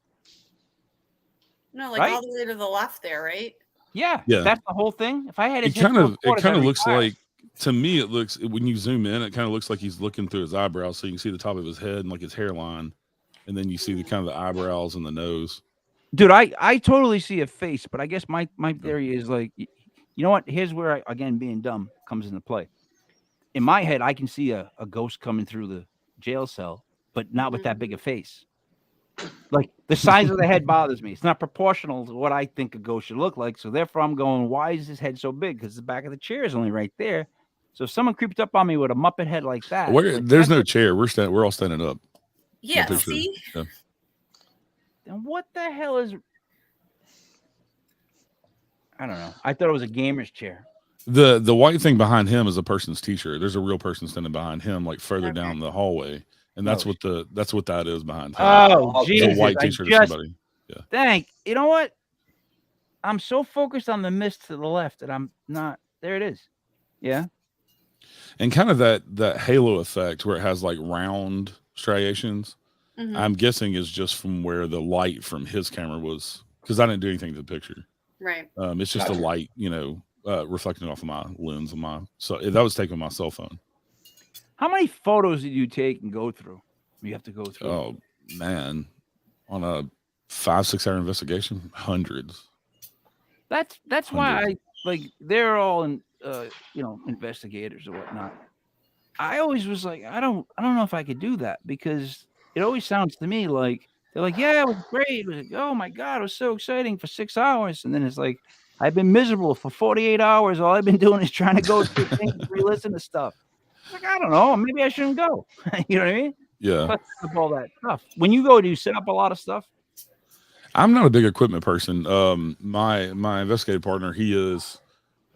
[SPEAKER 3] No, like
[SPEAKER 2] right?
[SPEAKER 3] all the way to the left there, right?
[SPEAKER 2] Yeah. That's the whole thing. If I had his
[SPEAKER 4] it kind of looks like, to me, it looks, when you zoom in, it kind of looks like he's looking through his eyebrows. So you can see the top of his head and like his hairline. And then you see the kind of the eyebrows and the nose.
[SPEAKER 2] Dude, I totally see a face, but I guess my theory is like, you know what? Here's where, again, being dumb comes into play. In my head, I can see a ghost coming through the jail cell, but not with that big a face. Like, the size of the head bothers me. It's not proportional to what I think a ghost should look like. So therefore, I'm going, why is his head so big? Because the back of the chair is only right there. So if someone creeped up on me with a Muppet head like that,
[SPEAKER 4] there's no chair. We're all standing up.
[SPEAKER 3] Yeah. See.
[SPEAKER 4] Yeah.
[SPEAKER 2] Then what the hell is? I don't know. I thought it was a gamer's chair.
[SPEAKER 4] The white thing behind him is a person's t-shirt. There's a real person standing behind him, like further down the hallway, and that's what that is behind him.
[SPEAKER 2] Oh, Jesus!
[SPEAKER 4] A white t-shirt of somebody. Yeah.
[SPEAKER 2] You know what? I'm so focused on the mist to the left that I'm not. There it is. Yeah.
[SPEAKER 4] And kind of that halo effect where it has like round striations. Mm-hmm. I'm guessing is just from where the light from his camera was, because I didn't do anything to the picture.
[SPEAKER 3] Right.
[SPEAKER 4] It's just a light, reflecting off of my lens on my. So that was taken with my cell phone.
[SPEAKER 2] How many photos did you take and go through? You have to go through.
[SPEAKER 4] Oh man, on a 5-6 hour investigation, hundreds.
[SPEAKER 2] That's why they're all in, investigators or whatnot. I always was like, I don't know if I could do that, because it always sounds to me like they're like, yeah, it was great. It was like, oh my God, it was so exciting for 6 hours. And then it's like, I've been miserable for 48 hours. All I've been doing is trying to go through things and re-listen to stuff. Like, I don't know. Maybe I shouldn't go. You know what I mean?
[SPEAKER 4] Yeah.
[SPEAKER 2] Set up all that stuff. When you go, do you set up a lot of stuff?
[SPEAKER 4] I'm not a big equipment person. My investigative partner, he is.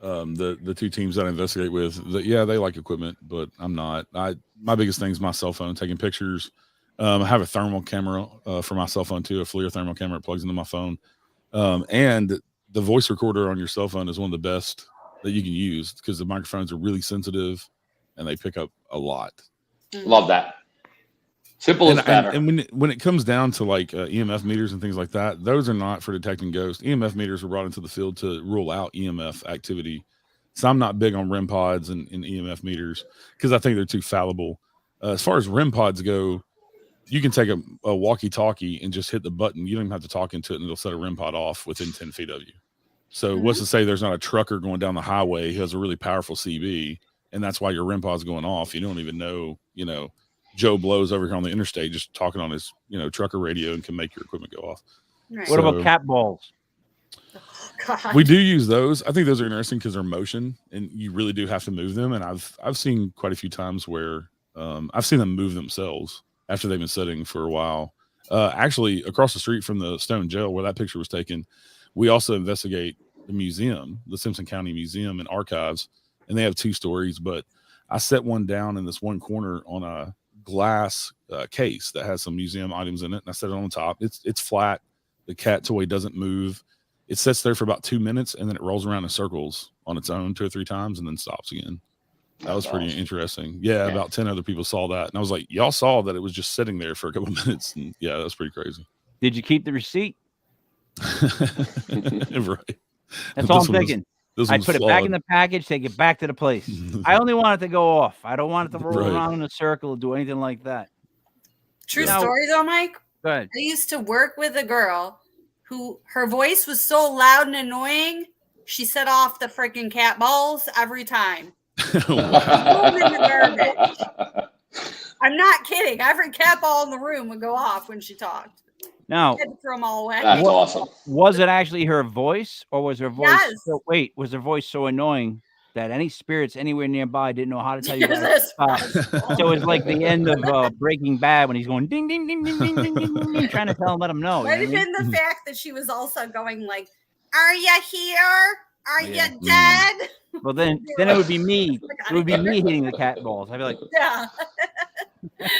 [SPEAKER 4] The two teams that I investigate with, they like equipment, but I'm not. My biggest thing is my cell phone, taking pictures. I have a thermal camera for my cell phone too, a FLIR thermal camera. It plugs into my phone. And the voice recorder on your cell phone is one of the best that you can use, because the microphones are really sensitive and they pick up a lot.
[SPEAKER 5] Love that. Simple is better.
[SPEAKER 4] And when it comes down to like EMF meters and things like that, those are not for detecting ghosts. EMF meters were brought into the field to rule out EMF activity. So I'm not big on REM pods and EMF meters, because I think they're too fallible. As far as REM pods go, you can take a walkie-talkie and just hit the button. You don't even have to talk into it, and it'll set a REM pod off within 10 feet of you. So what's to say there's not a trucker going down the highway who has a really powerful CB, and that's why your REM pod's going off. You don't even know, Joe Blow's over here on the interstate just talking on his, trucker radio and can make your equipment go off.
[SPEAKER 3] Right.
[SPEAKER 2] What about cat balls?
[SPEAKER 3] God.
[SPEAKER 4] We do use those. I think those are interesting because they're motion, and you really do have to move them. And I've seen quite a few times where I've seen them move themselves after they've been sitting for a while. Actually, across the street from the Stone Jail where that picture was taken, we also investigate the museum, the Simpson County Museum and Archives, and they have 2 stories. But I set one down in this one corner on a glass case that has some museum items in it, and I set it on the top. It's flat. The cat toy doesn't move. It sits there for about 2 minutes, and then it rolls around in circles on its own 2 or 3 times, and then stops again. That was pretty interesting. Yeah, about 10 other people saw that, and I was like, y'all saw that it was just sitting there for a couple of minutes, and yeah, that was pretty crazy.
[SPEAKER 2] Did you keep the receipt?
[SPEAKER 4] Right.
[SPEAKER 2] That's all I'm thinking. I'd put it back in the package, take it back to the place. I only want it to go off. I don't want it to roll around in a circle or do anything like that.
[SPEAKER 3] True story though, Mike.
[SPEAKER 2] Go ahead.
[SPEAKER 3] I used to work with a girl who her voice was so loud and annoying, she set off the freaking cat balls every time. Threw them in the garbage. I'm not kidding. Every cat ball in the room would go off when she talked.
[SPEAKER 2] Now,
[SPEAKER 3] Had to throw them all away.
[SPEAKER 5] That's awesome.
[SPEAKER 2] Was it actually her voice, or was her voice?
[SPEAKER 3] Yes.
[SPEAKER 2] Was her voice so annoying that any spirits anywhere nearby didn't know how to tell you
[SPEAKER 3] Yes,
[SPEAKER 2] that to stop? So it's like the end of Breaking Bad when he's going ding ding ding ding ding ding ding, ding trying to tell him, let him know.
[SPEAKER 3] Might have been the fact that she was also going like, "Are you here? Are you dead?"
[SPEAKER 2] Well, then it would be me. It would be me hitting the cat balls. I'd be like,
[SPEAKER 3] Yeah.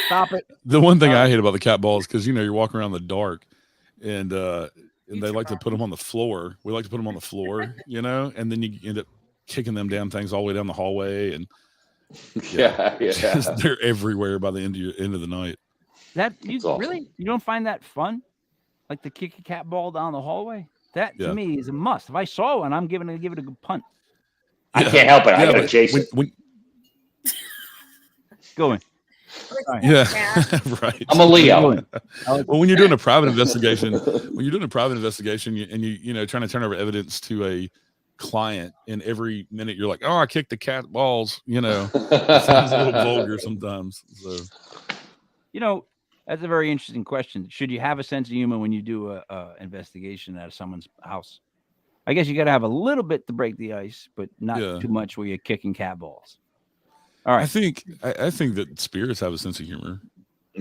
[SPEAKER 2] stop it.
[SPEAKER 4] The one thing I hate about the cat ball is because you're walking around in the dark, and they like to put them on the floor. We like to put them on the floor, and then you end up kicking them damn things all the way down the hallway, and they're everywhere by the end of the night.
[SPEAKER 2] That
[SPEAKER 5] awesome.
[SPEAKER 2] Really, you don't find that fun? Like to kick a cat ball down the hallway? That to me is a must. If I saw one, I'm give it a good punt.
[SPEAKER 5] I can't help it. I gotta chase it.
[SPEAKER 2] Go in.
[SPEAKER 4] Yeah, right.
[SPEAKER 5] I'm a Leo.
[SPEAKER 4] Well, when you're doing a private investigation, you trying to turn over evidence to a client, and every minute you're like, "Oh, I kicked the cat balls." It sounds a little vulgar sometimes. So,
[SPEAKER 2] that's a very interesting question. Should you have a sense of humor when you do a investigation at someone's house? I guess you got to have a little bit to break the ice, but not too much where you're kicking cat balls. All right.
[SPEAKER 4] I think that spirits have a sense of humor.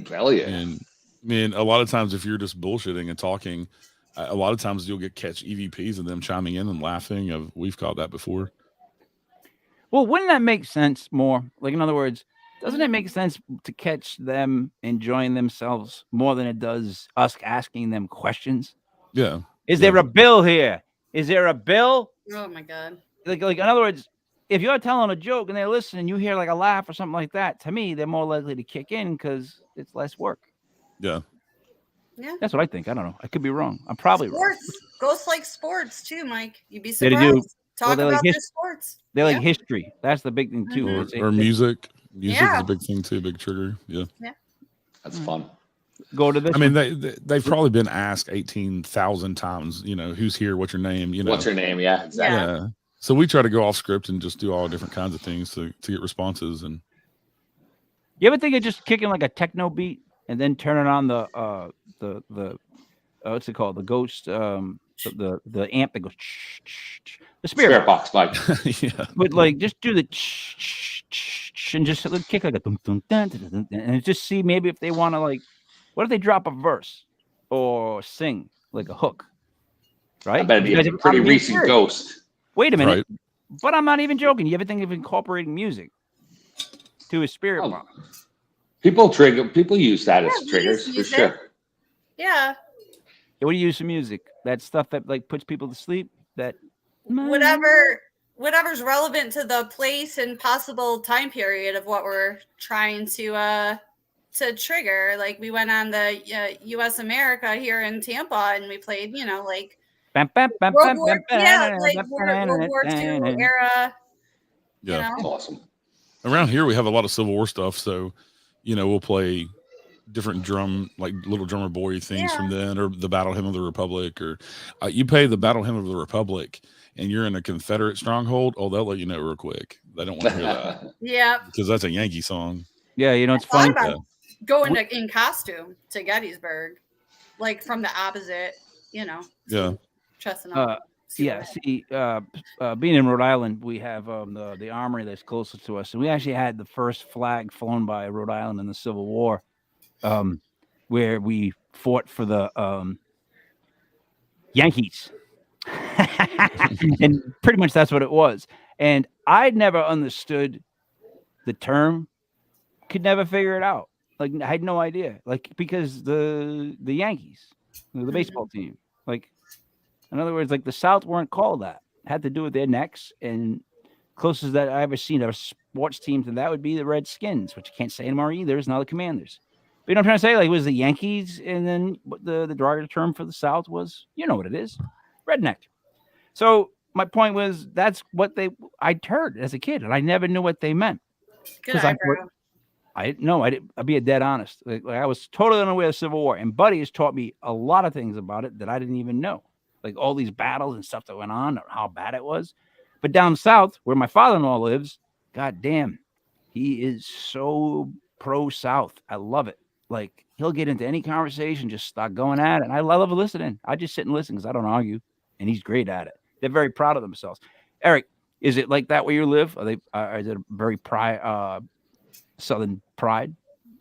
[SPEAKER 5] Hell yeah.
[SPEAKER 4] And I mean, a lot of times if you're just bullshitting and talking, a lot of times you'll catch EVPs and them chiming in and laughing. We've caught that before.
[SPEAKER 2] Well, wouldn't that make sense more? Like, in other words, doesn't it make sense to catch them enjoying themselves more than it does us asking them questions?
[SPEAKER 4] Yeah.
[SPEAKER 2] Is there a bill here? Is there a bill?
[SPEAKER 3] Oh my God.
[SPEAKER 2] Like in other words, if you're telling a joke and they're listening, you hear like a laugh or something like that, to me, they're more likely to kick in because it's less work.
[SPEAKER 4] Yeah.
[SPEAKER 3] Yeah.
[SPEAKER 2] That's what I think. I don't know. I could be wrong. I'm probably wrong.
[SPEAKER 3] Ghosts like sports too, Mike. You'd be
[SPEAKER 2] They
[SPEAKER 3] surprised.
[SPEAKER 2] do.
[SPEAKER 3] Talk
[SPEAKER 2] Well,
[SPEAKER 3] about their sports.
[SPEAKER 2] They like history. That's the big thing too.
[SPEAKER 3] Mhm.
[SPEAKER 4] Or music. Music is a big thing too, big trigger. Yeah.
[SPEAKER 5] That's fun.
[SPEAKER 2] Go to this.
[SPEAKER 4] I mean, they've probably been asked 18,000 times, who's here, what's your name,
[SPEAKER 5] What's your name? Yeah, exactly.
[SPEAKER 4] Yeah. So we try to go off script and just do all different kinds of things to get responses. And
[SPEAKER 2] you ever think of just kicking like a techno beat and then turning on the what's it called? The ghost, the amp that goes, the spirit
[SPEAKER 5] box, Mike.
[SPEAKER 4] yeah.
[SPEAKER 2] But like, just do the and just kick like a dun, dun, dun, dun, dun, dun, and just see maybe if they want to like, what if they drop a verse or sing like a hook, right?
[SPEAKER 5] I bet it'd be a pretty recent ghost.
[SPEAKER 2] Wait a minute,
[SPEAKER 4] Right.
[SPEAKER 2] But I'm not even joking. You ever think of incorporating music to a spirit box?
[SPEAKER 5] People use that as triggers for sure.
[SPEAKER 3] Yeah.
[SPEAKER 2] What do you use for music? That stuff that like puts people to sleep? That
[SPEAKER 3] Whatever's relevant to the place and possible time period of what we're trying to trigger. Like we went on the U.S. America here in Tampa, and we played, like World War II era.
[SPEAKER 4] Yeah.
[SPEAKER 5] That's awesome.
[SPEAKER 4] Around here, we have a lot of Civil War stuff. So, we'll play different like little drummer boy things
[SPEAKER 3] Yeah.
[SPEAKER 4] from then, or the Battle Hymn of the Republic, or you play the Battle Hymn of the Republic and you're in a Confederate stronghold. Oh, they'll let you know real quick. They don't want to hear that
[SPEAKER 3] Yeah.
[SPEAKER 4] because that's a Yankee song.
[SPEAKER 2] Yeah, you know it's
[SPEAKER 3] I thought
[SPEAKER 2] funny.
[SPEAKER 3] about going in costume to Gettysburg, like from the opposite,
[SPEAKER 4] Yeah.
[SPEAKER 3] Dressing up.
[SPEAKER 2] Yeah, see, being in Rhode Island, we have the armory that's closer to us, and we actually had the first flag flown by Rhode Island in the Civil War, where we fought for the Yankees, and pretty much that's what it was. And I'd never understood the term, could never figure it out. Like I had no idea, like because the Yankees, the baseball team, like. In other words, like the South weren't called that. It had to do with their necks. And closest that I ever seen of sports teams, and that would be the Redskins, which you can't say anymore either. It's now the Commanders. But you know what I'm trying to say? Like it was the Yankees, and then the derogatory term for the South was, you know what it is, redneck. So my point was that's what I'd heard as a kid, and I never knew what they meant.
[SPEAKER 3] Good eyebrow.
[SPEAKER 2] I'd be a dead honest. Like I was totally unaware of the Civil War, and Buddy has taught me a lot of things about it that I didn't even know. Like all these battles and stuff that went on, or how bad it was. But down south, where my father-in-law lives, god damn, he is so pro-South. I love it. Like he'll get into any conversation, just start going at it. And I love listening. I just sit and listen because I don't argue, and he's great at it. They're very proud of themselves. Eric, is it like that where you live? Is it a very Southern pride?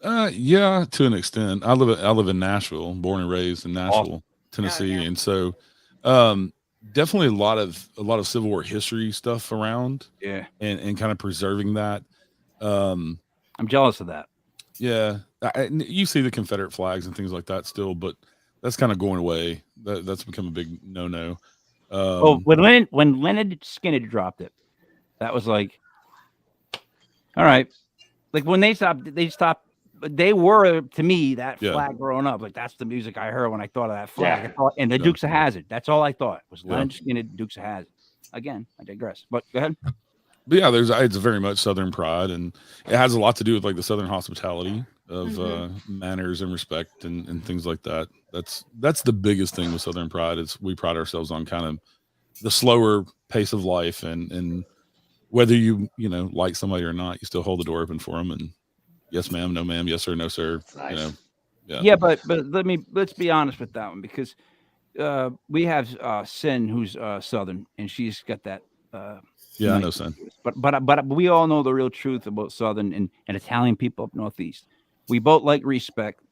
[SPEAKER 4] Yeah, to an extent. I live in Nashville, born and raised in Nashville,
[SPEAKER 2] Awesome.
[SPEAKER 4] Tennessee, and so definitely a lot of Civil War history stuff around.
[SPEAKER 2] Yeah,
[SPEAKER 4] and kind of preserving that.
[SPEAKER 2] I'm jealous of that.
[SPEAKER 4] Yeah, you see the Confederate flags and things like that still, but that's kind of going away. That's become a big no.
[SPEAKER 2] When Leonard Skinner dropped it, that was like, all right. Like when they stopped. They were, to me, that flag growing up. Like that's the music I heard when I thought of that flag.
[SPEAKER 5] Yeah.
[SPEAKER 2] And the Dukes of Hazzard. That's all I thought was Leonard Skinner, Dukes of Hazzard. Again, I digress. But go ahead.
[SPEAKER 4] But yeah, it's very much Southern pride, and it has a lot to do with like the Southern hospitality of manners and respect and things like that. That's the biggest thing with Southern pride is we pride ourselves on kind of the slower pace of life, and whether you like somebody or not, you still hold the door open for them and. Yes, ma'am. No, ma'am. Yes, sir. No, sir.
[SPEAKER 5] Nice.
[SPEAKER 2] Yeah, but let's be honest with that one because we have Sin who's Southern and she's got that.
[SPEAKER 4] I know Sin.
[SPEAKER 2] But we all know the real truth about Southern and Italian people up Northeast. We both like respect,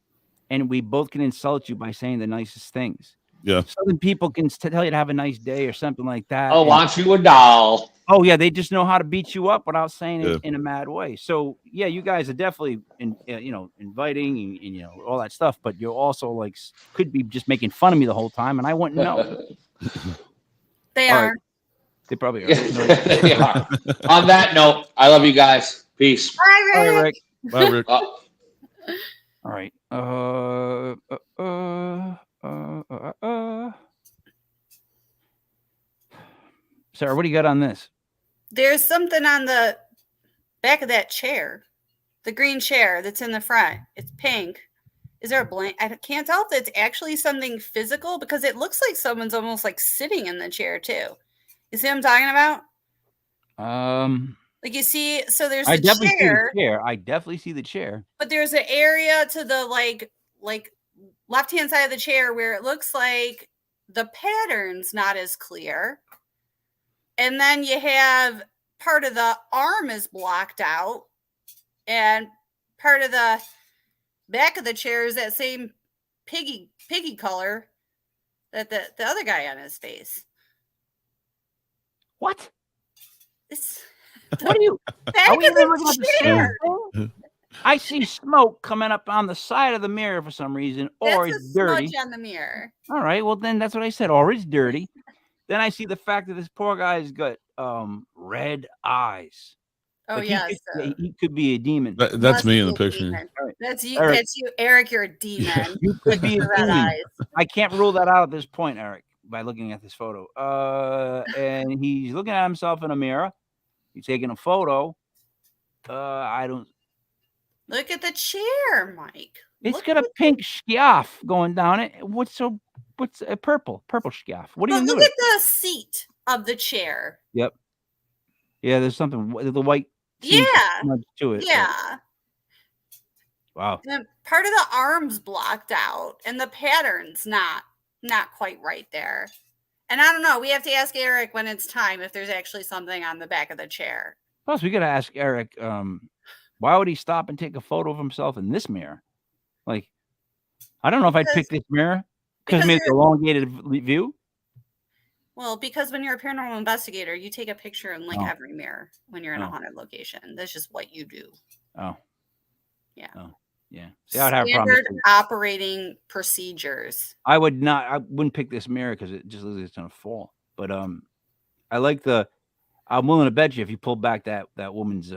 [SPEAKER 2] and we both can insult you by saying the nicest things.
[SPEAKER 4] Yeah.
[SPEAKER 2] Southern people can tell you to have a nice day or something like that.
[SPEAKER 5] Oh, want you a doll?
[SPEAKER 2] Oh yeah, they just know how to beat you up without saying it in a mad way. So yeah, you guys are definitely inviting and all that stuff, but you're also like could be just making fun of me the whole time, and I wouldn't know.
[SPEAKER 3] They are.
[SPEAKER 2] Right. They probably are.
[SPEAKER 5] They are. On that note, I love you guys. Peace.
[SPEAKER 3] Bye, Rick.
[SPEAKER 2] Bye, Rick.
[SPEAKER 4] Bye, Rick.
[SPEAKER 2] All right. Sarah, what do you got on this?
[SPEAKER 3] There's something on the back of that chair, the green chair that's in the front. It's pink. Is there a blank? I can't tell if it's actually something physical because it looks like someone's almost like sitting in the chair too. You see what I'm talking about? Like you see, so there's the chair.
[SPEAKER 2] I definitely see the chair.
[SPEAKER 3] But there's an area to the like left-hand side of the chair where it looks like the pattern's not as clear. And then you have part of the arm is blocked out, and part of the back of the chair is that same piggy color that the other guy on his face.
[SPEAKER 2] What?
[SPEAKER 3] What
[SPEAKER 2] are you?
[SPEAKER 3] Back of the chair.
[SPEAKER 2] I see smoke coming up on the side of the mirror for some reason, or
[SPEAKER 3] That's
[SPEAKER 2] it's
[SPEAKER 3] a
[SPEAKER 2] dirty.
[SPEAKER 3] smudge on the mirror.
[SPEAKER 2] All right, well then that's what I said. Or it's dirty. Then I see the fact that this poor guy's got red eyes.
[SPEAKER 3] Oh
[SPEAKER 2] like
[SPEAKER 3] yes,
[SPEAKER 2] he could be a demon.
[SPEAKER 4] That's me in the picture.
[SPEAKER 2] Right.
[SPEAKER 3] That's you.
[SPEAKER 2] Eric.
[SPEAKER 3] That's you, Eric. You're a demon.
[SPEAKER 2] You could be a
[SPEAKER 3] Red
[SPEAKER 2] demon.
[SPEAKER 3] eyes.
[SPEAKER 2] I can't rule that out at this point, Eric, by looking at this photo. And he's looking at himself in a mirror. He's taking a photo. I don't.
[SPEAKER 3] Look at the chair, Mike.
[SPEAKER 2] It's
[SPEAKER 3] Look
[SPEAKER 2] got a
[SPEAKER 3] at
[SPEAKER 2] pink scarf going down it. What's a purple scarf? What are you
[SPEAKER 3] But
[SPEAKER 2] gonna
[SPEAKER 3] look
[SPEAKER 2] do?
[SPEAKER 3] at the seat of the chair.
[SPEAKER 2] Yep. Yeah, there's something. The white seems
[SPEAKER 3] Yeah.
[SPEAKER 2] much to it.
[SPEAKER 3] Yeah.
[SPEAKER 2] Wow.
[SPEAKER 3] And part of the arm's blocked out and the pattern's not quite right there. And I don't know. We have to ask Eric when it's time if there's actually something on the back of the chair.
[SPEAKER 2] Plus, we got to ask Eric. Why would he stop and take a photo of himself in this mirror? Like, I don't know if I'd pick this mirror because it's
[SPEAKER 3] you're-
[SPEAKER 2] elongated view.
[SPEAKER 3] Well, because when you're a paranormal investigator, you take a picture in like
[SPEAKER 2] Oh.
[SPEAKER 3] every mirror when you're in a
[SPEAKER 2] Oh.
[SPEAKER 3] haunted location. That's just what you do.
[SPEAKER 2] Oh.
[SPEAKER 3] Yeah.
[SPEAKER 2] Oh. Yeah. See, I'd have a problem.
[SPEAKER 3] Standard operating procedures.
[SPEAKER 2] I wouldn't pick this mirror because it just looks like it's gonna fall. But I like I'm willing to bet you if you pull back that woman's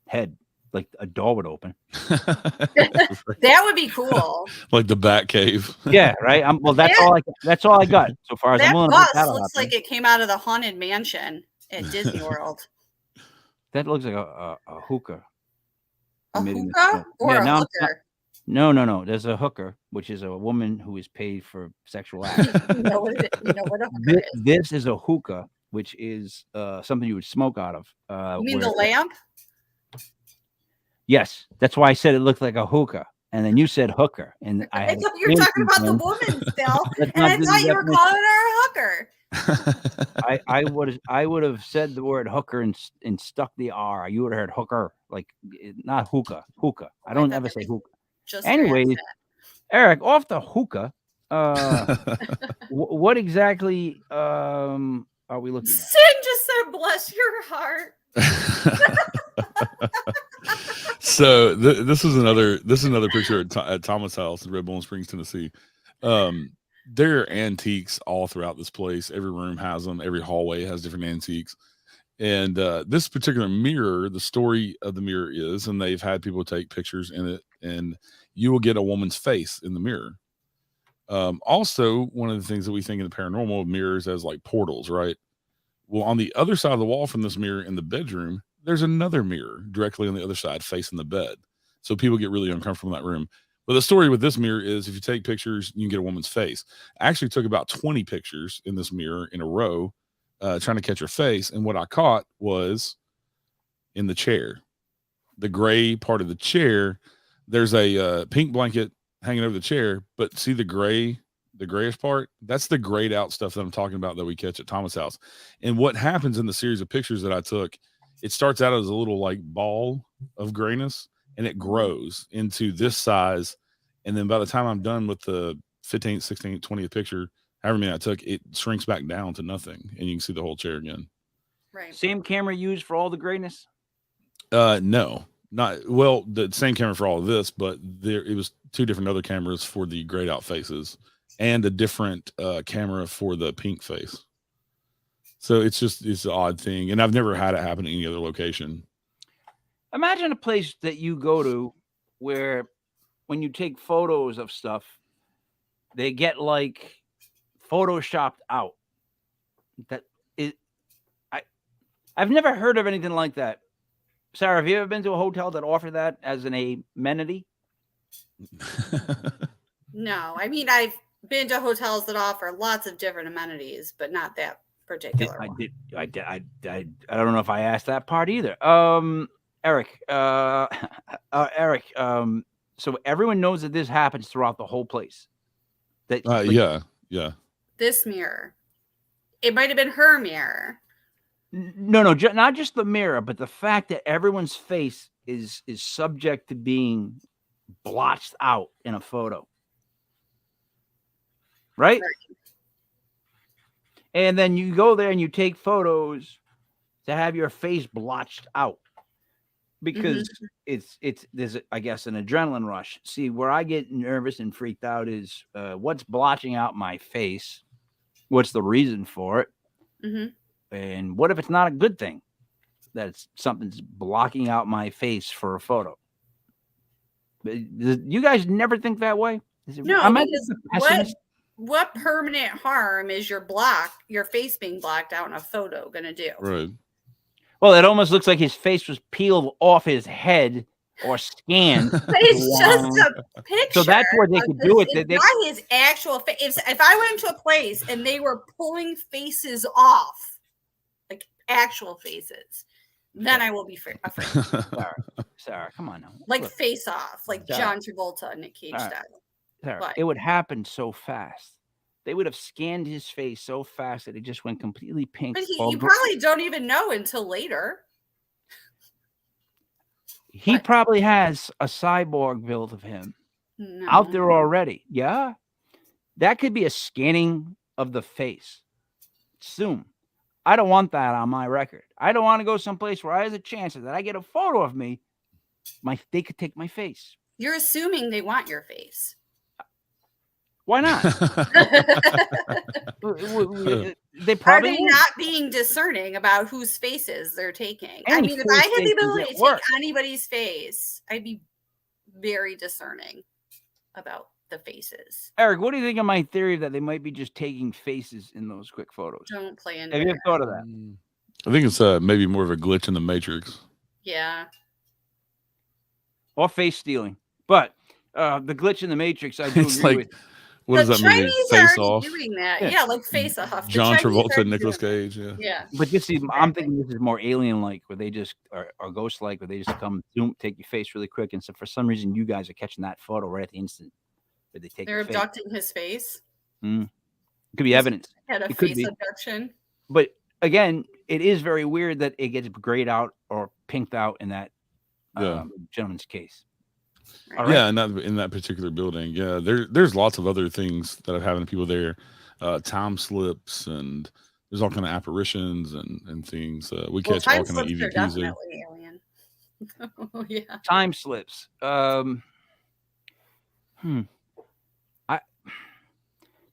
[SPEAKER 2] head, like a door would open.
[SPEAKER 3] That would be cool.
[SPEAKER 4] Like the Bat Cave.
[SPEAKER 2] Yeah, right. That's all I got so far as I'm
[SPEAKER 3] That
[SPEAKER 2] willing
[SPEAKER 3] bus
[SPEAKER 2] to
[SPEAKER 3] looks like it came out of the haunted mansion at Disney World.
[SPEAKER 2] That looks like a hookah.
[SPEAKER 3] A
[SPEAKER 2] Made in
[SPEAKER 3] hookah or
[SPEAKER 2] Yeah,
[SPEAKER 3] a
[SPEAKER 2] now-
[SPEAKER 3] hooker?
[SPEAKER 2] No. There's a hooker, which is a woman who is paid for sexual acts.
[SPEAKER 3] You know what a hooker is.
[SPEAKER 2] This is a hookah, which is something you would smoke out of.
[SPEAKER 3] You mean the lamp?
[SPEAKER 2] Yes, that's why I said it looked like a hookah, and then you sauld hooker, and I
[SPEAKER 3] thought you were talking about the woman still,
[SPEAKER 2] That's
[SPEAKER 3] and I
[SPEAKER 2] not the
[SPEAKER 3] thought you were
[SPEAKER 2] definition.
[SPEAKER 3] calling her a hooker.
[SPEAKER 2] I would have said the word hooker and stuck the R. You would have heard hooker, like not hookah. I don't ever say hookah.
[SPEAKER 3] Just
[SPEAKER 2] Anyways,
[SPEAKER 3] your
[SPEAKER 2] Eric, off the hookah. What exactly are we looking at?
[SPEAKER 3] Sin just said, "Bless your heart."
[SPEAKER 4] So this is another picture at Thomas House in Red Bowling Springs, Tennessee. There are antiques all throughout this place. Every room has them. Every hallway has different antiques. And this particular mirror, the story of the mirror is, and they've had people take pictures in it, and you will get a woman's face in the mirror. Also, one of the things that we think in the paranormal of mirrors as like portals, right? Well, on the other side of the wall from this mirror in the bedroom, there's another mirror directly on the other side facing the bed. So people get really uncomfortable in that room. But the story with this mirror is if you take pictures, you can get a woman's face. I actually took about 20 pictures in this mirror in a row, trying to catch her face. And what I caught was in the chair, the gray part of the chair. There's a pink blanket hanging over the chair, but see the grayish part? That's the grayed out stuff that I'm talking about that we catch at Thomas House. And what happens in the series of pictures that I took, it starts out as a little like ball of grayness, and it grows into this size. And then by the time I'm done with the 15th, 16th, 20th picture, however many I took, it shrinks back down to nothing. And you can see the whole chair again.
[SPEAKER 3] Right.
[SPEAKER 2] Same camera used for all the grayness?
[SPEAKER 4] No, not well, the same camera for all of this, but it was two different other cameras for the grayed out faces and a different camera for the pink face. So it's an odd thing. And I've never had it happen in any other location.
[SPEAKER 2] Imagine a place that you go to where when you take photos of stuff, they get like photoshopped out. I've never heard of anything like that. Sarah, have you ever been to a hotel that offered that as an amenity?
[SPEAKER 3] No, I mean I've been to hotels that offer lots of different amenities, but not that particular one.
[SPEAKER 2] I don't know if I asked that part either. Eric, Eric. So everyone knows that this happens throughout the whole place. That
[SPEAKER 4] yeah.
[SPEAKER 3] This mirror, it might have been her mirror.
[SPEAKER 2] No, not just the mirror, but the fact that everyone's face is subject to being blotched out in a photo. Right? And then you go there and you take photos to have your face blotched out because there's I guess an adrenaline rush. See, where I get nervous and freaked out is what's blotching out my face? What's the reason for it?
[SPEAKER 3] Mm-hmm.
[SPEAKER 2] And what if it's not a good thing? That something's blocking out my face for a photo. You guys never think that way?
[SPEAKER 3] No, because what permanent harm is your face being blocked out in a photo going to do?
[SPEAKER 4] Right.
[SPEAKER 2] Well, it almost looks like his face was peeled off his head or scan.
[SPEAKER 3] But it's just a picture.
[SPEAKER 2] So that's where they could do it.
[SPEAKER 3] It's not his actual face. If I went to a place and they were pulling faces off, like actual faces, then I will be afraid.
[SPEAKER 2] Sarah, come on now.
[SPEAKER 3] Like
[SPEAKER 2] Look,
[SPEAKER 3] face off, like
[SPEAKER 2] Sarah.
[SPEAKER 3] John Travolta and Nick Cage
[SPEAKER 2] All right.
[SPEAKER 3] style.
[SPEAKER 2] Sarah,
[SPEAKER 3] But-
[SPEAKER 2] it would happen so fast. They would have scanned his face so fast that it just went completely pink.
[SPEAKER 3] But you probably don't even know until later.
[SPEAKER 2] He probably has a cyborg build of him out there already. Yeah. That could be a scanning of the face. Soon. I don't want that on my record. I don't want to go someplace where there's a chance that I get a photo of me. They could take my face.
[SPEAKER 3] You're assuming they want your face.
[SPEAKER 2] Why not? They
[SPEAKER 3] Are
[SPEAKER 2] probably
[SPEAKER 3] they
[SPEAKER 2] would.
[SPEAKER 3] not being discerning about whose faces they're taking? I
[SPEAKER 2] Any
[SPEAKER 3] mean, if I
[SPEAKER 2] face
[SPEAKER 3] had the
[SPEAKER 2] they can
[SPEAKER 3] ability
[SPEAKER 2] get
[SPEAKER 3] to
[SPEAKER 2] work.
[SPEAKER 3] take anybody's face, I'd be very discerning about the faces.
[SPEAKER 2] Eric, what do you think of my theory that they might be just taking faces in those quick photos?
[SPEAKER 3] Don't play into
[SPEAKER 2] Have you
[SPEAKER 3] it.
[SPEAKER 2] ever thought of that?
[SPEAKER 4] I think it's maybe more of a glitch in the matrix.
[SPEAKER 3] Yeah.
[SPEAKER 2] Or face stealing. But the glitch in the matrix, I do
[SPEAKER 4] It's
[SPEAKER 2] agree
[SPEAKER 4] like,
[SPEAKER 2] with.
[SPEAKER 4] what is
[SPEAKER 3] The
[SPEAKER 4] that movie?
[SPEAKER 3] Chinese are
[SPEAKER 4] Face
[SPEAKER 3] already
[SPEAKER 4] Off.
[SPEAKER 3] doing that.
[SPEAKER 2] Yeah.
[SPEAKER 3] Yeah, like Face Off. The
[SPEAKER 4] John
[SPEAKER 3] Chinese are
[SPEAKER 4] Travolta,
[SPEAKER 3] already
[SPEAKER 4] Nicolas
[SPEAKER 3] doing
[SPEAKER 4] Cage. Yeah.
[SPEAKER 3] that. Yeah.
[SPEAKER 2] But you see, I'm thinking this is more alien-like, where they just are ghost-like, where they just come, zoom, take your face really quick, and so for some reason, you guys are catching that photo right at the instant that they take.
[SPEAKER 3] They're
[SPEAKER 2] your face.
[SPEAKER 3] abducting his face.
[SPEAKER 2] It could be evidence.
[SPEAKER 3] Had a
[SPEAKER 2] It could
[SPEAKER 3] face
[SPEAKER 2] be.
[SPEAKER 3] abduction.
[SPEAKER 2] But again, it is very weird that it gets grayed out or pinked out in that gentleman's case.
[SPEAKER 3] Right.
[SPEAKER 2] All right.
[SPEAKER 4] Yeah, in that particular building. Yeah, there's lots of other things that have happened to people there. Time slips, and there's all kind of apparitions and things. We
[SPEAKER 3] Well,
[SPEAKER 4] catch all
[SPEAKER 3] time
[SPEAKER 4] kind of
[SPEAKER 3] slips are
[SPEAKER 4] EVPs there.
[SPEAKER 3] definitely alien. Oh, yeah.
[SPEAKER 2] Time slips.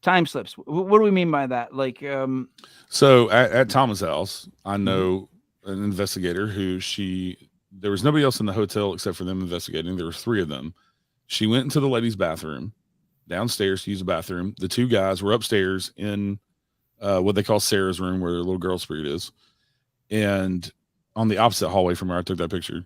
[SPEAKER 2] Time slips. What do we mean by that? Like,
[SPEAKER 4] So at Thomas' house, I know an investigator who there was nobody else in the hotel except for them investigating. There was 3 of them. She went into the ladies' bathroom downstairs to use the bathroom. The 2 guys were upstairs in what they call Sarah's room, where the little girl spirit is, and on the opposite hallway from where I took that picture.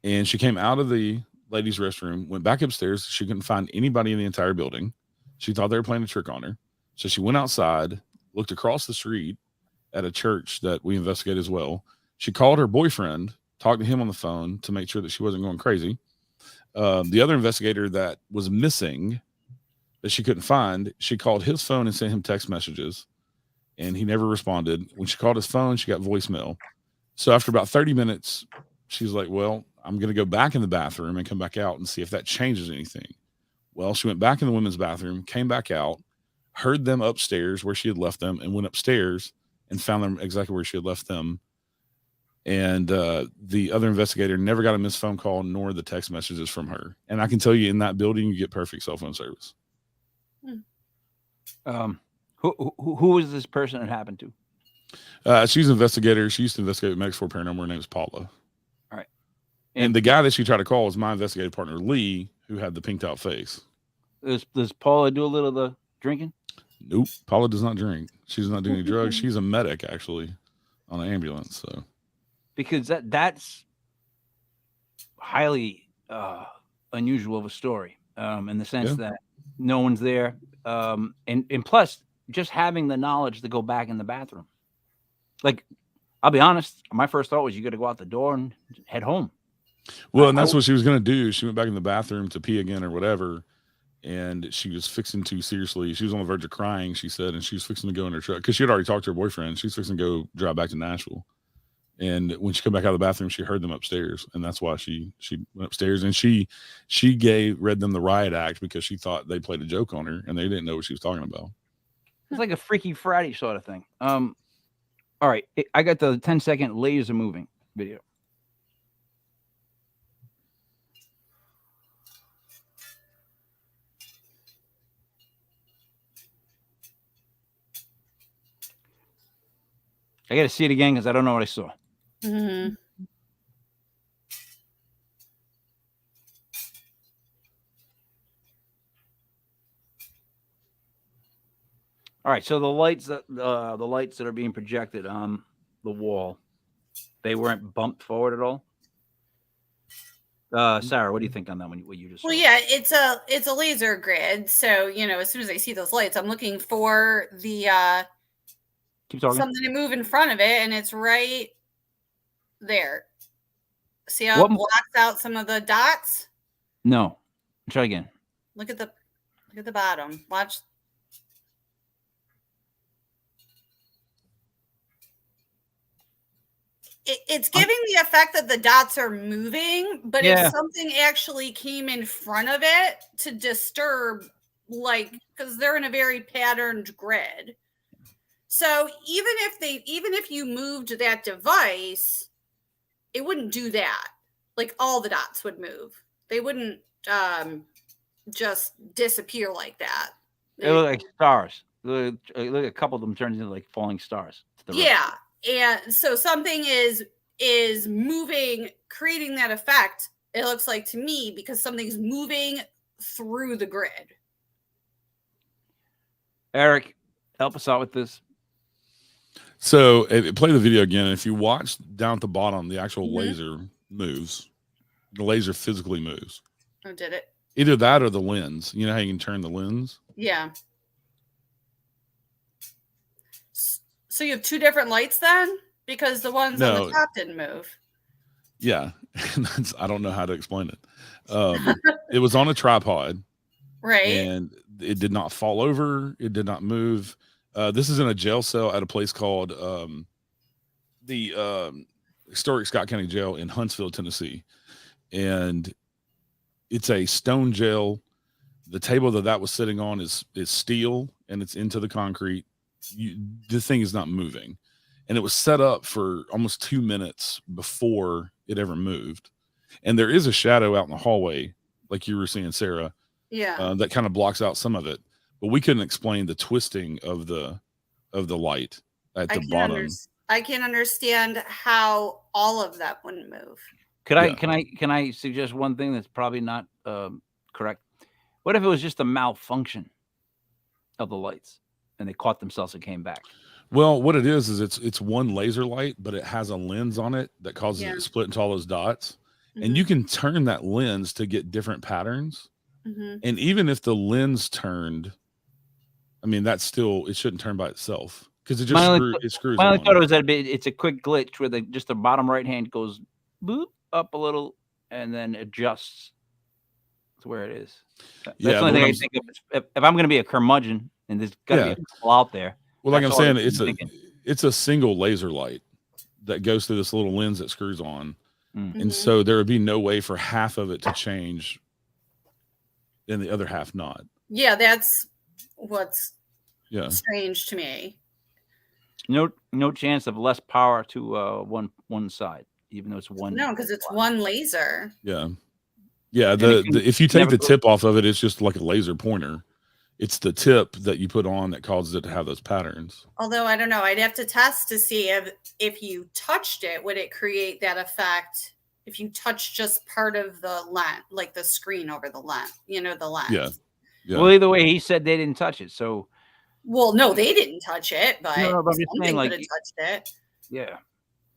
[SPEAKER 4] And she came out of the ladies' restroom, went back upstairs. She couldn't find anybody in the entire building. She thought they were playing a trick on her. So she went outside, looked across the street at a church that we investigate as well. She called her boyfriend, talked to him on the phone to make sure that she wasn't going crazy. The other investigator that was missing, that she couldn't find, she called his phone and sent him text messages, and he never responded. When she called his phone, she got voicemail. So after about 30 minutes, she's like, well, I'm going to go back in the bathroom and come back out and see if that changes anything. Well, she went back in the women's bathroom, came back out, heard them upstairs where she had left them, and went upstairs and found them exactly where she had left them. And the other investigator never got a missed phone call nor the text messages from her. And I can tell you, in that building, you get perfect cell phone service.
[SPEAKER 2] who was this person it happened to?
[SPEAKER 4] She's an investigator. She used to investigate with Medics for Paranormal. Her name is Paula.
[SPEAKER 2] All right.
[SPEAKER 4] And the guy that she tried to call was my investigative partner, Lee, who had the pinked out face.
[SPEAKER 2] Does Paula do a little of the drinking?
[SPEAKER 4] Nope. Paula does not drink. She's not doing any drugs. She's a medic, actually, on an ambulance. So,
[SPEAKER 2] Because that's highly unusual of a story, in the sense that no one's there, and plus just having the knowledge to go back in the bathroom. Like, I'll be honest, my first thought was you got to go out the door and head home.
[SPEAKER 4] well, and that's what she was going to do. She went back in the bathroom to pee again or whatever, and she was fixing to seriously. She was on the verge of crying, she said, and she was fixing to go in her truck because she had already talked to her boyfriend. She was fixing to go drive back to Nashville. And when she came back out of the bathroom, she heard them upstairs, and that's why she went upstairs, and she read them the riot act because she thought they played a joke on her, and they didn't know what she was talking about.
[SPEAKER 2] It's like a Freaky Friday sort of thing. All right, I got the 10-second laser moving video. I got to see it again because I don't know what I saw.
[SPEAKER 3] Mm-hmm.
[SPEAKER 2] All right, so the lights that are being projected on the wall, they weren't bumped forward at all. Sarah, what do you think on that one? What you just
[SPEAKER 3] Well,
[SPEAKER 2] saw?
[SPEAKER 3] yeah, it's a laser grid. So, as soon as I see those lights, I'm looking for the
[SPEAKER 2] Keep talking.
[SPEAKER 3] something to move in front of it, and it's right there. See how
[SPEAKER 2] What-
[SPEAKER 3] it blocks out some of the dots?
[SPEAKER 2] No. Try again.
[SPEAKER 3] Look at the bottom. Watch. It's giving the effect that the dots are moving, but
[SPEAKER 2] Yeah.
[SPEAKER 3] if something actually came in front of it to disturb, because they're in a very patterned grid. So even if you moved that device, it wouldn't do that. Like all the dots would move. They wouldn't just disappear like that.
[SPEAKER 2] They look like stars. Look, a couple of them turn into like falling stars.
[SPEAKER 3] Yeah. And so something is moving, creating that effect, it looks like to me, because something's moving through the grid.
[SPEAKER 2] Eric, help us out with this.
[SPEAKER 4] So play the video again. If you watch down at the bottom, the actual
[SPEAKER 3] Mhm.
[SPEAKER 4] laser moves. The laser physically moves.
[SPEAKER 3] Oh, did it?
[SPEAKER 4] Either that or the lens. You know how you can turn the lens?
[SPEAKER 3] Yeah. So you have two different lights then? Because the ones on
[SPEAKER 4] No.
[SPEAKER 3] the top didn't move.
[SPEAKER 4] Yeah. I don't know how to explain it. It was on a tripod.
[SPEAKER 3] Right.
[SPEAKER 4] And it did not fall over. It did not move. This is in a jail cell at a place called the historic Scott County Jail in Huntsville, Tennessee. And it's a stone jail. The table that was sitting on is steel, and it's into the concrete. The thing is not moving. And it was set up for almost 2 minutes before it ever moved. And there is a shadow out in the hallway, like you were seeing, Sarah.
[SPEAKER 3] Yeah.
[SPEAKER 4] That kind of blocks out some of it, but we couldn't explain the twisting of the light at the bottom.
[SPEAKER 3] I can't understand how all of that wouldn't move.
[SPEAKER 2] Can I suggest one thing that's probably not correct? What if it was just a malfunction of the lights and they caught themselves and came back?
[SPEAKER 4] Well, what it is it's one laser light, but it has a lens on it that causes it to split into all those dots.
[SPEAKER 3] Mhm.
[SPEAKER 4] And you can turn that lens to get different patterns.
[SPEAKER 3] Mhm.
[SPEAKER 4] And even if the lens turned, I mean, that's still, it shouldn't turn by itself because it just screws
[SPEAKER 2] My only
[SPEAKER 4] on.
[SPEAKER 2] thought was that it's a quick glitch where just the bottom right hand goes boop up a little and then adjusts to where it is. That's the only thing I think of. If I'm going to be a curmudgeon, and there's got to be a couple out there.
[SPEAKER 4] Well, like I'm
[SPEAKER 2] that's all
[SPEAKER 4] saying, it's a single laser light that goes through this little lens that screws on. And so there would be no way for half of it to change and the other half not.
[SPEAKER 3] Yeah, that's what's strange to me.
[SPEAKER 2] No chance of less power to one side, even though it's one.
[SPEAKER 3] No, because it's one laser.
[SPEAKER 4] Yeah. If you take the tip off of it, it's just like a laser pointer. It's the tip that you put on that causes it to have those patterns.
[SPEAKER 3] Although I don't know, I'd have to test to see if you touched it, would it create that effect? If you touch just part of the lens, like the screen over the lens, the lens.
[SPEAKER 4] Yeah.
[SPEAKER 2] Well, either way, he said they didn't touch it. So.
[SPEAKER 3] Well, no, they didn't touch it, but
[SPEAKER 2] I'm just saying,
[SPEAKER 3] could have touched it.
[SPEAKER 2] Yeah,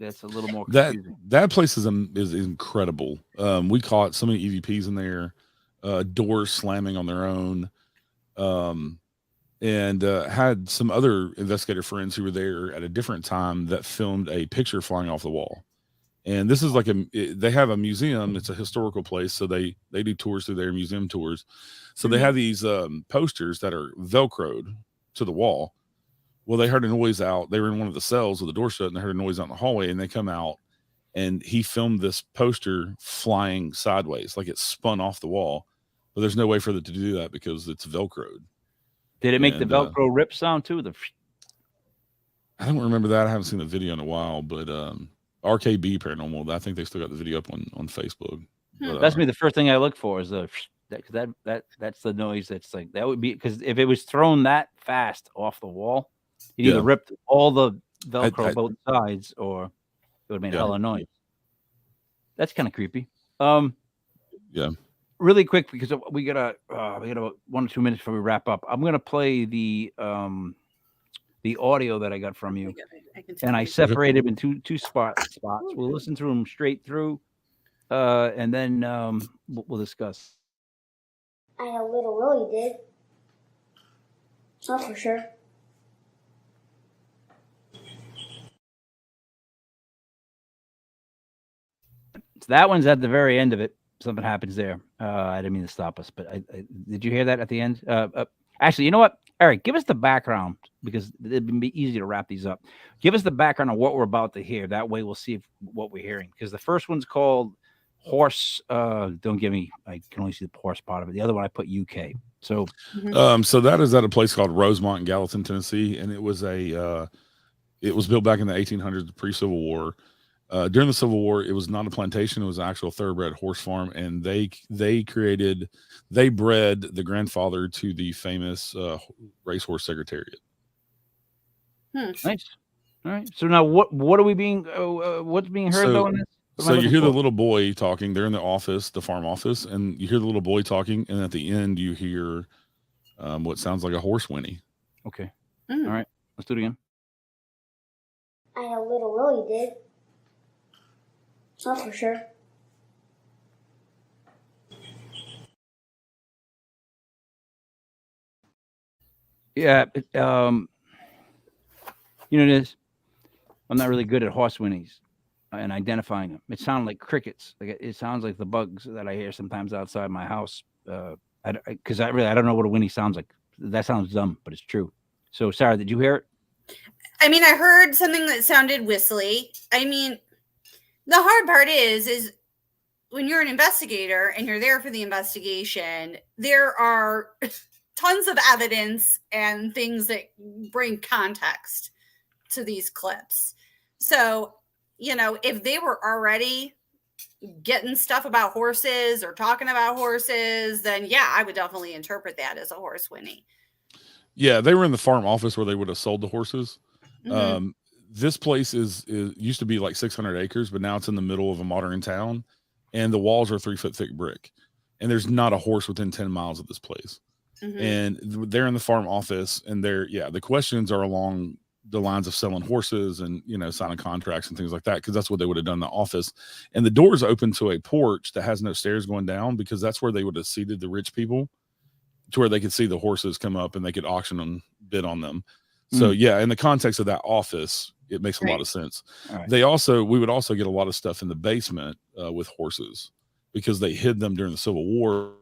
[SPEAKER 2] that's a little more confusing.
[SPEAKER 4] That place is incredible. We caught so many EVPs in there, doors slamming on their own, and had some other investigator friends who were there at a different time that filmed a picture flying off the wall. And this is like they have a museum. It's a historical place, so they do tours through their museum tours. So they have these posters that are Velcroed to the wall. Well, they heard a noise out. They were in one of the cells with the door shut, and they heard a noise out in the hallway. And they come out, and he filmed this poster flying sideways, like it spun off the wall. But there's no way for it to do that because it's Velcroed.
[SPEAKER 2] Did it make the Velcro rip sound too?
[SPEAKER 4] I don't remember that. I haven't seen the video in a while, but RKB Paranormal, I think they still got the video up on Facebook. But,
[SPEAKER 2] that's me. The first thing I look for is that's the noise. That's like, that would be, because if it was thrown that fast off the wall, it either ripped all the Velcro both sides, or it would have made a hell of a noise. That's kind of creepy.
[SPEAKER 4] Yeah.
[SPEAKER 2] Really quick, because we got about 1 or 2 minutes before we wrap up. I'm gonna play the audio that I got from you, and I separated them in two spots. We'll listen through them straight through, and then we'll discuss.
[SPEAKER 6] I know little Willie did. Not for sure.
[SPEAKER 2] So that one's at the very end of it. Something happens there. I didn't mean to stop us, but did you hear that at the end? Actually, you know what, Eric, give us the background because it'd be easy to wrap these up. Give us the background of what we're about to hear. That way, we'll see what we're hearing. Because the first one's called Horse. Don't give me. I can only see the horse part of it. The other one I put UK. So,
[SPEAKER 4] so that is at a place called Rosemont in Gallatin, Tennessee, and it was built back in the 1800s, pre-Civil War. During the Civil War, it was not a plantation; it was an actual thoroughbred horse farm, and they bred the grandfather to the famous racehorse Secretariat.
[SPEAKER 2] Nice. All right. So now, what are we being? What's being heard though in this?
[SPEAKER 4] So you hear the little boy talking. They're in the office, the farm office, and you hear the little boy talking, and at the end, you hear what sounds like a horse whinny.
[SPEAKER 2] Okay. All right. Let's do it again.
[SPEAKER 6] I know little Willie did. Not for sure.
[SPEAKER 2] Yeah. This. I'm not really good at horse whinnies and identifying them. It sounds like crickets. Like it sounds like the bugs that I hear sometimes outside my house. Because I don't know what a whinny sounds like. That sounds dumb, but it's true. So, Sarah, did you hear it?
[SPEAKER 3] I mean, I heard something that sounded whistly. I mean, the hard part is when you're an investigator and you're there for the investigation, there are tons of evidence and things that bring context to these clips. So, if they were already getting stuff about horses or talking about horses, then yeah, I would definitely interpret that as a horse whinny.
[SPEAKER 4] Yeah, they were in the farm office where they would have sold the horses.
[SPEAKER 3] Mm-hmm.
[SPEAKER 4] This place is used to be like 600 acres, but now it's in the middle of a modern town, and the walls are 3 foot thick brick, and there's not a horse within 10 miles of this place.
[SPEAKER 3] Mm-hmm.
[SPEAKER 4] And they're in the farm office, and the questions are along the lines of selling horses and signing contracts and things like that, because that's what they would have done in the office. And the doors open to a porch that has no stairs going down, because that's where they would have seated the rich people, to where they could see the horses come up and they could auction them, bid on them. So in the context of that office, it makes a lot of sense. Right. We would also get a lot of stuff in the basement with horses, because they hid them during the Civil War.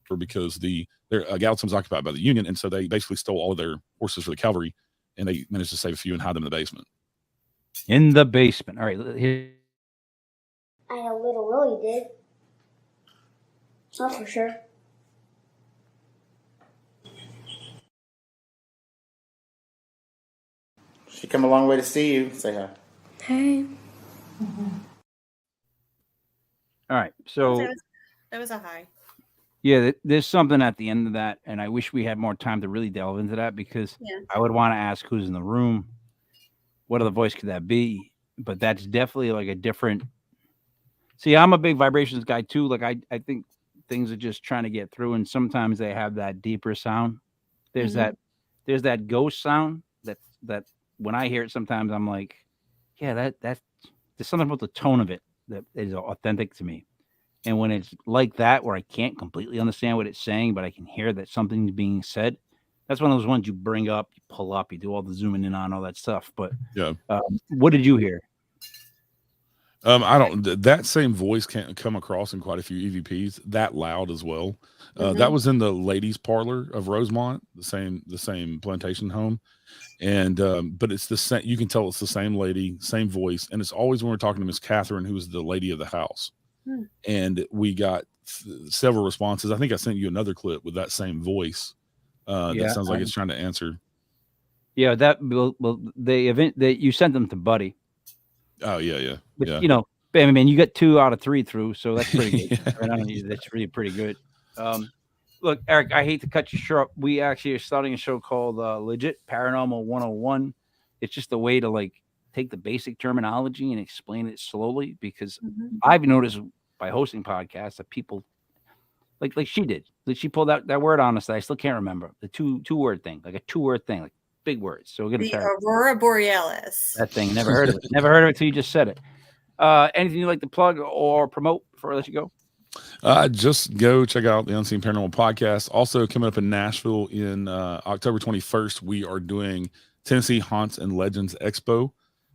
[SPEAKER 4] Or because Gallatin was occupied by the Union, and so they basically stole all of their horses for the cavalry, and they managed to save a few and hide them in the basement.
[SPEAKER 2] In the basement. All right. Here.
[SPEAKER 6] I know little Willie did. Not for sure.
[SPEAKER 7] She come a long way to see you. Say hi.
[SPEAKER 6] Hey.
[SPEAKER 2] All right. So
[SPEAKER 3] that was a high.
[SPEAKER 2] Yeah, there's something at the end of that, and I wish we had more time to really delve into that, because I would want to ask who's in the room, what other voice could that be? But that's definitely like a different. See, I'm a big vibrations guy too. Like I think things are just trying to get through, and sometimes they have that deeper sound. There's that ghost sound that when I hear it, sometimes I'm like, yeah, that there's something about the tone of it that is authentic to me. And when it's like that, where I can't completely understand what it's saying, but I can hear that something's being said, that's one of those ones you bring up, you pull up, you do all the zooming in on all that stuff. But what did you hear?
[SPEAKER 4] That same voice can come across in quite a few EVPs that loud as well. That was in the ladies' parlor of Rosemont, the same plantation home. And but it's the same, you can tell it's the same lady, same voice, and it's always when we're talking to Miss Catherine, who was the lady of the house. And we got several responses. I think I sent you another clip with that same voice. That sounds like it's trying to answer.
[SPEAKER 2] Yeah, that the event that you sent them to Buddy.
[SPEAKER 4] Oh yeah.
[SPEAKER 2] But, I mean, you got 2 out of 3 through, so that's pretty good. That's really pretty good. Look, Eric, I hate to cut you short. We actually are starting a show called Legit Paranormal 101. It's just a way to take the basic terminology and explain it slowly, because I've noticed by hosting podcasts that people like she did, that she pulled out that word on us that I still can't remember, the two word thing, like a 2-word thing, like big words. So we're gonna
[SPEAKER 3] the Aurora Borealis.
[SPEAKER 2] That thing, never heard of it till you just said it. Anything you'd like to plug or promote before I let you go?
[SPEAKER 4] Just go check out the Unseen Paranormal podcast. Also coming up in Nashville in October 21st, we are doing Tennessee Haunts and Legends Expo.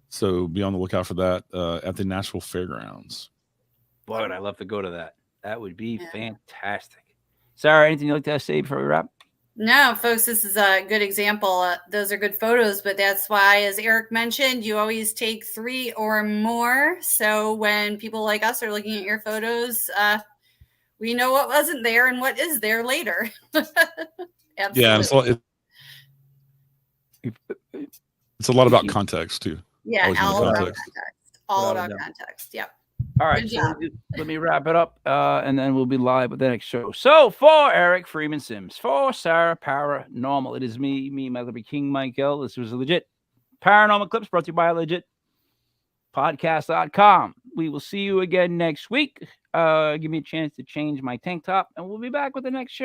[SPEAKER 4] So be on the lookout for that at the Nashville Fairgrounds.
[SPEAKER 2] Boy, would I love to go to that. That would be fantastic. Sarah, anything you'd like to say before we wrap?
[SPEAKER 3] No, folks, this is a good example. Those are good photos, but that's why, as Eric mentioned, you always take 3 or more. So when people like us are looking at your photos, we know what wasn't there and what is there later. Absolutely.
[SPEAKER 4] Yeah, it's a lot about context too.
[SPEAKER 3] Yeah,
[SPEAKER 4] Always
[SPEAKER 3] all about
[SPEAKER 4] context.
[SPEAKER 3] context. All about context. Yep.
[SPEAKER 2] All right,
[SPEAKER 3] Good
[SPEAKER 2] so
[SPEAKER 3] job.
[SPEAKER 2] let me wrap it up, and then we'll be live with the next show. So for Eric Freeman Sims, for Sarah Paranormal, it is me, my Liberty King Michael. This was a legit Paranormal Clips brought to you by legitpodcast.com. We will see you again next week. Give me a chance to change my tank top, and we'll be back with the next show.